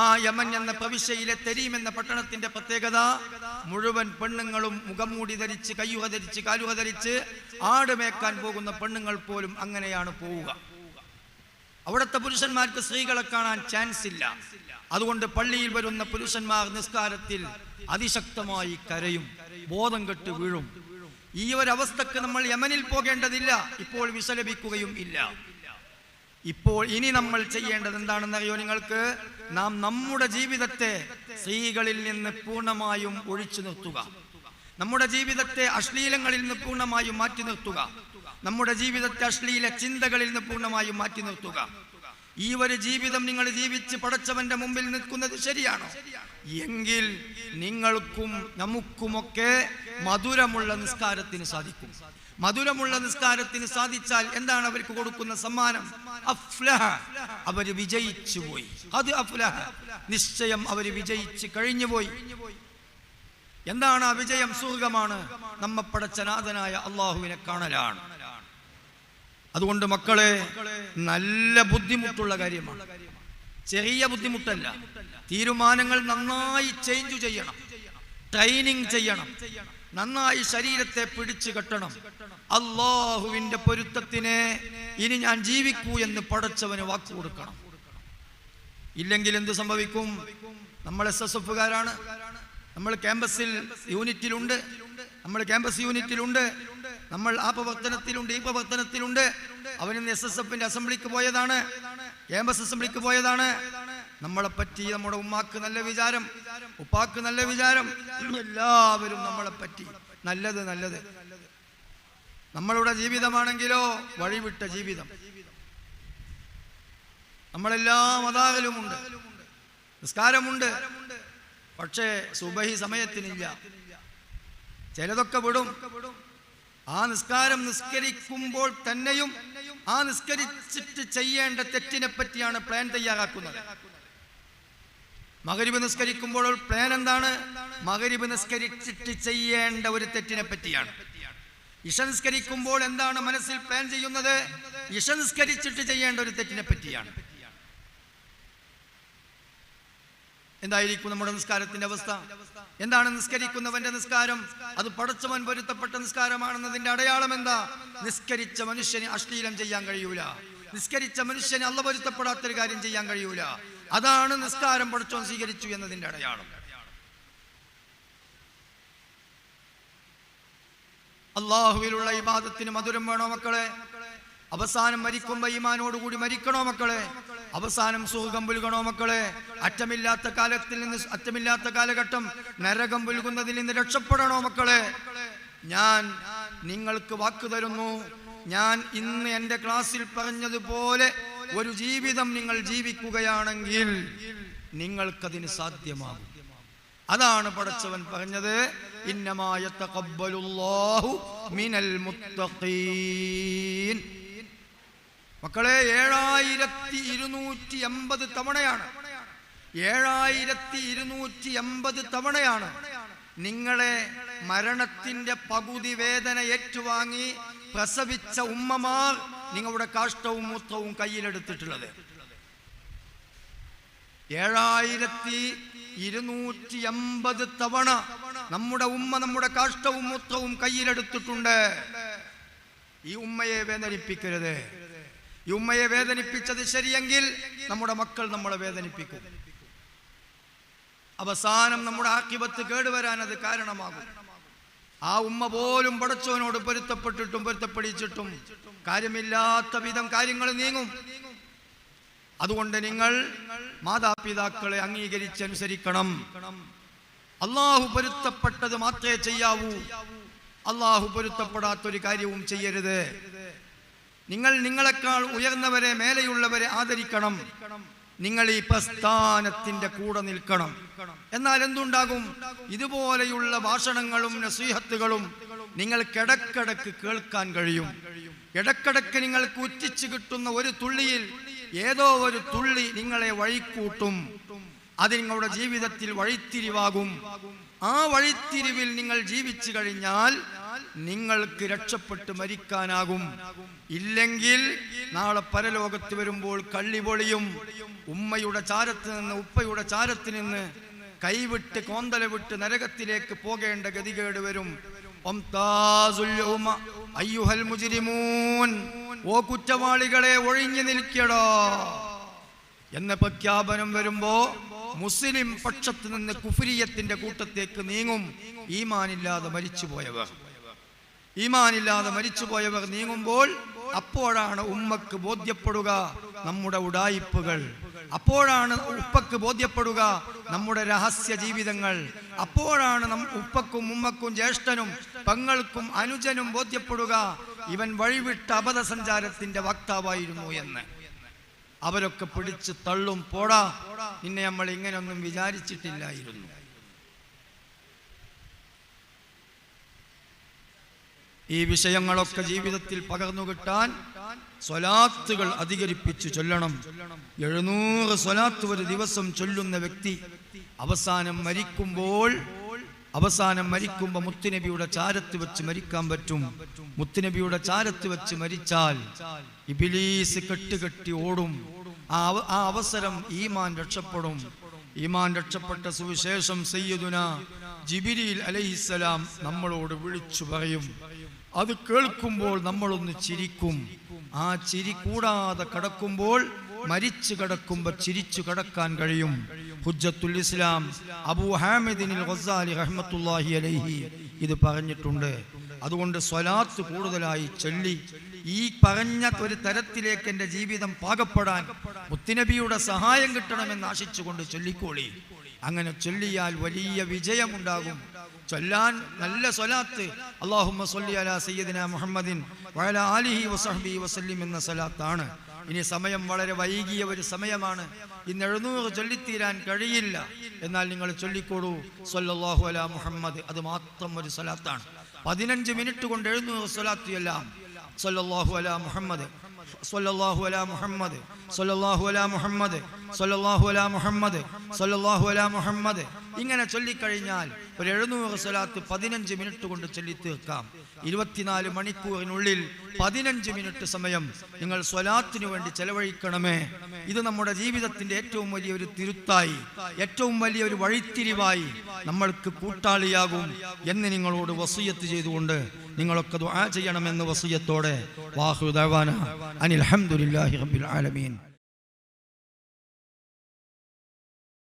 ആ യമൻ എന്ന പ്രവിശ്യയിലെ തെരീം എന്ന പട്ടണത്തിന്റെ പ്രത്യേകത, മുഴുവൻ പെണ്ണുങ്ങളും മുഖംമൂടി ധരിച്ച്, കയ്യുക ധരിച്ച്, കാലുക ധരിച്ച് ആട് മേക്കാൻ പോകുന്ന പെണ്ണുങ്ങൾ പോലും അങ്ങനെയാണ് പോവുക. അവിടുത്തെ പുരുഷന്മാർക്ക് സ്ത്രീകളെ കാണാൻ ചാൻസ് ഇല്ല. അതുകൊണ്ട് പള്ളിയിൽ വരുന്ന പുരുഷന്മാർ നിസ്കാരത്തിൽ അതിശക്തമായി കരയും, ബോധം കെട്ട് വീഴും. ഈ ഒരവസ്ഥക്ക് നമ്മൾ യമനിൽ പോകേണ്ടതില്ല. ഇപ്പോൾ വിസലപിക്കുകയും ഇല്ല. ഇപ്പോൾ ഇനി നമ്മൾ ചെയ്യേണ്ടത് എന്താണെന്നറിയോ നിങ്ങൾക്ക്? നാം നമ്മുടെ ജീവിതത്തെ സ്ത്രീകളിൽ നിന്ന് പൂർണ്ണമായും ഒഴിച്ചു നിർത്തുക. നമ്മുടെ ജീവിതത്തെ അശ്ലീലങ്ങളിൽ നിന്ന് പൂർണ്ണമായും മാറ്റി നിർത്തുക. നമ്മുടെ ജീവിതത്തെ അശ്ലീല ചിന്തകളിൽ നിന്ന് പൂർണ്ണമായും മാറ്റി നിർത്തുക. ഈ ഒരു ജീവിതം നിങ്ങൾ ജീവിച്ച് പടച്ചവന്റെ മുമ്പിൽ നിൽക്കുന്നത് ശരിയാണോ? എങ്കിൽ നിങ്ങൾക്കും നമുക്കുമൊക്കെ മധുരമുള്ള നിസ്കാരത്തിന് സാധിക്കും. മധുരമുള്ള നിസ്കാരത്തിന് സാധിച്ചാൽ എന്താണ് അവർക്ക് കൊടുക്കുന്ന സമ്മാനം? അഫ്ലഹ, അവര് വിജയിച്ചു പോയി. അത് അഫ്ലഹ, നിശ്ചയം അവര് വിജയിച്ച് കഴിഞ്ഞുപോയി. എന്താണ് ആ വിജയം? സ്വർഗമാണ്. നമ്മെ പടച്ച നാഥനായ അള്ളാഹുവിനെ കാണലാണ്. അതുകൊണ്ട് മക്കളെ, നല്ല ബുദ്ധിമുട്ടുള്ള കാര്യമാണ്. ചെറിയ ബുദ്ധിമുട്ടല്ല. തീരുമാനങ്ങൾ നന്നായി ചേഞ്ച് ചെയ്യണം, ട്രെയിനിങ് ചെയ്യണം, നന്നായി ശരീരത്തെ പിടിച്ചു കെട്ടണം. അല്ലാഹുവിന്റെ പൊരുത്തത്തിനെ ഇനി ഞാൻ ജീവിക്കൂ എന്ന് പടച്ചവന് വാക്ക് കൊടുക്കണം. ഇല്ലെങ്കിൽ എന്ത് സംഭവിക്കും? നമ്മൾ SSFകാരാണ്, നമ്മൾ ക്യാമ്പസിൽ യൂണിറ്റിലുണ്ട്, നമ്മൾ ക്യാമ്പസ് യൂണിറ്റിലുണ്ട്, നമ്മൾ ആ പ്രവർത്തനത്തിലുണ്ട്, ഈ പ്രവർത്തനത്തിലുണ്ട്. അവനിന്ന് SSFന്റെ അസംബ്ലിക്ക് പോയതാണ്, ക്യാമ്പസ് അസംബ്ലിക്ക് പോയതാണ്. നമ്മളെപ്പറ്റി നമ്മുടെ ഉമ്മാക്ക് നല്ല വിചാരം, ഉപ്പാക്ക് നല്ല വിചാരം, എല്ലാവരും നമ്മളെപ്പറ്റി നല്ലത് നല്ലത്. നമ്മളുടെ ജീവിതമാണെങ്കിലോ വഴിവിട്ട ജീവിതം. നമ്മളെല്ലാ മതാവിലുമുണ്ട്, നിസ്കാരമുണ്ട്, പക്ഷേ സുബഹി സമയത്തിനില്ല. ചിലതൊക്കെ വിടും. ആ നിസ്കാരം നിസ്കരിക്കുമ്പോൾ തന്നെയും ആ നിസ്കരിച്ചിട്ട് ചെയ്യേണ്ട തെറ്റിനെ പറ്റിയാണ് പ്ലാൻ തയ്യാറാക്കുന്നത്. മഗ്‌രിബ് നിസ്കരിക്കുമ്പോൾ പ്ലാൻ എന്താണ്? മഗ്‌രിബ് നിസ്കരിച്ചിട്ട് ചെയ്യേണ്ട ഒരു തെറ്റിനെ പറ്റിയാണ്. ഇശ നിസ്കരിക്കുമ്പോൾ എന്താണ് മനസ്സിൽ പ്ലാൻ ചെയ്യുന്നത്? ഇശ നിസ്കരിച്ചിട്ട് ചെയ്യേണ്ട ഒരു തെറ്റിനെ പറ്റിയാണ്. എന്തായിരിക്കും നമ്മുടെ നിസ്കാരത്തിന്റെ അവസ്ഥ? എന്താണ് നിസ്കരിക്കുന്നവന്റെ നിസ്കാരം? അത് പടച്ചവൻ പൊരുത്തപ്പെട്ട നിസ്കാരമാണെന്നതിന്റെ അടയാളം എന്താ? നിസ്കരിച്ച മനുഷ്യന് അശ്ലീലം ചെയ്യാൻ കഴിയൂല, നിസ്കരിച്ച മനുഷ്യന് അല്ലാഹു പൊരുത്തപ്പെടാത്തൊരു കാര്യം ചെയ്യാൻ കഴിയൂല. അതാണ് നിസ്കാരം പടച്ചവൻ സ്വീകരിച്ചു എന്നതിന്റെ അടയാളം. അല്ലാഹുവിലുള്ള ഇബാദത്തിന് മധുരം വേണോ മക്കളെ? അവസാനം മരിക്കുമ്പോ ഈമാനോടുകൂടി മരിക്കണോ മക്കളെ? അവസാനം സുഖം പുൽകണോ മക്കളെ? അറ്റമില്ലാത്ത കാലത്തിൽ നിന്ന്, അറ്റമില്ലാത്ത കാലഘട്ടം നരകം പുൽകുന്നതിൽ നിന്ന് രക്ഷപ്പെടണോ മക്കളെ? ഞാൻ നിങ്ങൾക്ക് വാക്ക് തരുന്നു, ഞാൻ ഇന്ന് എൻ്റെ ക്ലാസ്സിൽ പറഞ്ഞതുപോലെ ഒരു ജീവിതം നിങ്ങൾ ജീവിക്കുകയാണെങ്കിൽ നിങ്ങൾക്കതിന് സാധ്യമാകും. അതാണ് പടച്ചവൻ പറഞ്ഞത്, ഇന്നമാ യതഖബ്ബലുല്ലാഹു മിനൽ മുത്തഖീൻ. മക്കളെ 7280 തവണയാണ്, 7280 തവണയാണ് നിങ്ങളെ മരണത്തിന്റെ പകുതി വേദന ഏറ്റുവാങ്ങി പ്രസവിച്ച ഉമ്മമാർ നിങ്ങളുടെ കാഷ്ടവും മൂത്രവും കയ്യിലെടുത്തിട്ടുള്ളത്. 7280 തവണ നമ്മുടെ ഉമ്മ നമ്മുടെ കാഷ്ടവും മൂത്രവും കയ്യിലെടുത്തിട്ടുണ്ട്. ഈ ഉമ്മയെ വേദനിപ്പിക്കരുത്. ഈ ഉമ്മയെ വേദനിപ്പിച്ചത് ശരിയെങ്കിൽ നമ്മുടെ മക്കൾ നമ്മളെ വേദനിപ്പിക്കും. അവസാനം നമ്മുടെ ആഖിബത്ത് കേടുവരാൻ അത് കാരണമാകും. ആ ഉമ്മ പോലും പടച്ചവനോട് പൊരുത്തപ്പെട്ടിട്ടും പൊരുത്തപ്പെടിച്ചിട്ടും കാര്യമില്ലാത്ത വിധം കാര്യങ്ങൾ നീങ്ങും. അതുകൊണ്ട് നിങ്ങൾ മാതാപിതാക്കളെ അംഗീകരിച്ചനുസരിക്കണം. അല്ലാഹു പൊരുത്തപ്പെട്ടത് മാത്രമേ ചെയ്യാവൂ, അല്ലാഹു പൊരുത്തപ്പെടാത്തൊരു കാര്യവും ചെയ്യരുത്. നിങ്ങൾ നിങ്ങളെക്കാൾ ഉയർന്നവരെ, മേലെയുള്ളവരെ ആദരിക്കണം. നിങ്ങൾ ഈ പ്രസ്ഥാനത്തിന്റെ കൂടെ നിൽക്കണം. എന്നാൽ എന്തുണ്ടാകും? ഇതുപോലെയുള്ള ഭാഷണങ്ങളും നസീഹത്തുകളും നിങ്ങൾക്കിടക്കിടക്ക് കേൾക്കാൻ കഴിയും. ഇടക്കിടക്ക് നിങ്ങൾക്ക് ഉറ്റിച്ചു കിട്ടുന്ന ഒരു തുള്ളിയിൽ ഏതോ ഒരു തുള്ളി നിങ്ങളെ വഴിക്കൂട്ടും. അത് നിങ്ങളുടെ ജീവിതത്തിൽ വഴിത്തിരിവാകും. ആ വഴിത്തിരിവിൽ നിങ്ങൾ ജീവിച്ചു കഴിഞ്ഞാൽ നിങ്ങൾക്ക് രക്ഷപ്പെട്ട് മരിക്കാനാകും. ഇല്ലെങ്കിൽ നാളെ പരലോകത്ത് വരുമ്പോൾ കള്ളി പൊളിയും. ഉമ്മയുടെ ചാരത്ത് നിന്ന്, ഉപ്പയുടെ ചാരത്ത് നിന്ന് കൈവിട്ട് കോന്തല വിട്ട് നരകത്തിലേക്ക് പോകേണ്ട ഗതികേട് വരും. അയ്യുഹൽ മുജ്രിമൂൻ, ഓ കുറ്റവാളികളെ ഒഴിഞ്ഞു നിൽക്കടോ എന്ന പ്രഖ്യാപനം വരുമ്പോ മുസ്ലിം പക്ഷത്ത് നിന്ന് കുഫ്രിയത്തിന്റെ കൂട്ടത്തേക്ക് നീങ്ങും. ഈമാനില്ലാതെ മരിച്ചുപോയവർ നീങ്ങുമ്പോൾ അപ്പോഴാണ് ഉമ്മക്ക് ബോധ്യപ്പെടുക നമ്മുടെ ഉഡായിപ്പുകൾ, അപ്പോഴാണ് ഉപ്പക്ക് ബോധ്യപ്പെടുക നമ്മുടെ രഹസ്യ ജീവിതങ്ങൾ, അപ്പോഴാണ് ഉപ്പക്കും ഉമ്മക്കും ജ്യേഷ്ഠനും പെങ്ങൾക്കും അനുജനും ബോധ്യപ്പെടുക ഇവൻ വഴിവിട്ട അബദ്ധസഞ്ചാരത്തിന്റെ വക്താവായിരുന്നു എന്ന്. അവരൊക്കെ പിടിച്ച് തള്ളും. പോടാ, നിന്നെ നമ്മൾ ഇങ്ങനെയൊന്നും വിചാരിച്ചിട്ടില്ലായിരുന്നു. ഈ വിഷയങ്ങളൊക്കെ ജീവിതത്തിൽ പകർന്നു കിട്ടാൻ സ്വലാത്തുകൾ അധികരിപ്പിച്ചു ചൊല്ലണം. 700 സ്വലാത്ത് ഒരു ദിവസം ചൊല്ലുന്ന വ്യക്തി അവസാനം മരിക്കുമ്പോൾ മുത്തുനബിയുടെ ചാരത്ത് വെച്ച് മരിക്കാൻ പറ്റും. മുത്തുനബിയുടെ ചാരത്ത് വെച്ച് മരിച്ചാൽ ഇബ്ലീസ് കെട്ടുകെട്ടി ഓടും. ആ അവസരം ഈമാൻ രക്ഷപ്പെടും. ഈമാൻ രക്ഷപ്പെട്ട സുവിശേഷം സയ്യിദുന ജിബ്രീൽ അലൈഹിസ്സലാം നമ്മളോട് വിളിച്ചു പറയും. അത് കേൾക്കുമ്പോൾ നമ്മളൊന്ന് ചിരിക്കും. ആ ചിരി കൂടാതെ കടക്കുമ്പോൾ, മരിച്ചു കിടക്കുമ്പോൾ ചിരിച്ചു കടക്കാൻ കഴിയും. ഹുജ്ജത്തുൽ ഇസ്ലാം അബൂ ഹാമിദിനിൽ ഗസാലി റഹ്മത്തുള്ളാഹി അലൈഹി ഇത് പറഞ്ഞിട്ടുണ്ട്. അതുകൊണ്ട് സ്വലാത്ത് കൂടുതലായി ചൊല്ലി ഈ പറഞ്ഞ ഒരു തരത്തിലേക്ക് എൻ്റെ ജീവിതം പാകപ്പെടാൻ മുത്തുനബിയുടെ സഹായം കിട്ടണമെന്ന് ആശിച്ചുകൊണ്ട് ചൊല്ലിക്കോളി. അങ്ങനെ ചൊല്ലിയാൽ വലിയ വിജയമുണ്ടാകും. ചൊല്ലാൻ നല്ല സ്വലാത്ത് അല്ലാഹുമ്മ സ്വല്ലി അലാ സയ്യിദിനാ മുഹമ്മദിൻ വഅലാ ആലിഹി വസഹ്ബിഹി വസല്ലിം എന്ന സ്വലാത്താണ്. ഇനി സമയം വളരെ വൈകിയ ഒരു സമയമാണ്. ഇന്ന് 700 ചൊല്ലിത്തീരാൻ കഴിയില്ല. എന്നാൽ നിങ്ങൾ ചൊല്ലിക്കോളൂ സ്വല്ലല്ലാഹു അലാ മുഹമ്മദ്. അത് മാത്രം ഒരു സ്വലാത്താണ്. 15 മിനിറ്റ് കൊണ്ട് 700 സ്വലാത്ത് എല്ലാം. സ്വല്ലല്ലാഹു അലാ മുഹമ്മദ്, സ്വല്ലല്ലാഹു അലാ മുഹമ്മദ്, സ്വല്ലല്ലാഹു അലാ മുഹമ്മദ്, സ്വല്ലല്ലാഹു അലാ മുഹമ്മദ്, സ്വല്ലല്ലാഹു അലാ മുഹമ്മദ്. ഇങ്ങനെ ചൊല്ലിക്കഴിഞ്ഞാൽ ഒരു 700 സ്വലാത്ത് 15 മിനിറ്റ് കൊണ്ട് ചൊല്ലി തീർക്കാം. 24 മണിക്കൂറിനുള്ളിൽ 15 മിനിറ്റ് സമയം നിങ്ങൾ സ്വലാത്തിനു വേണ്ടി ചെലവഴിക്കണമേ. ഇത് നമ്മുടെ ജീവിതത്തിന്റെ ഏറ്റവും വലിയൊരു തിരുത്തായി, ഏറ്റവും വലിയൊരു വഴിത്തിരിവായി നമ്മൾക്ക് കൂട്ടാളിയാകും എന്ന് നിങ്ങളോട് വസിയത്ത് ചെയ്തുകൊണ്ട് നിങ്ങളൊക്കെ ദുആ ചെയ്യണമെന്ന് വസിയത്തോടെ വാഹു ദഅവാന അനിൽ ഹംദുലില്ലാഹി റബ്ബിൽ ആലമീൻ.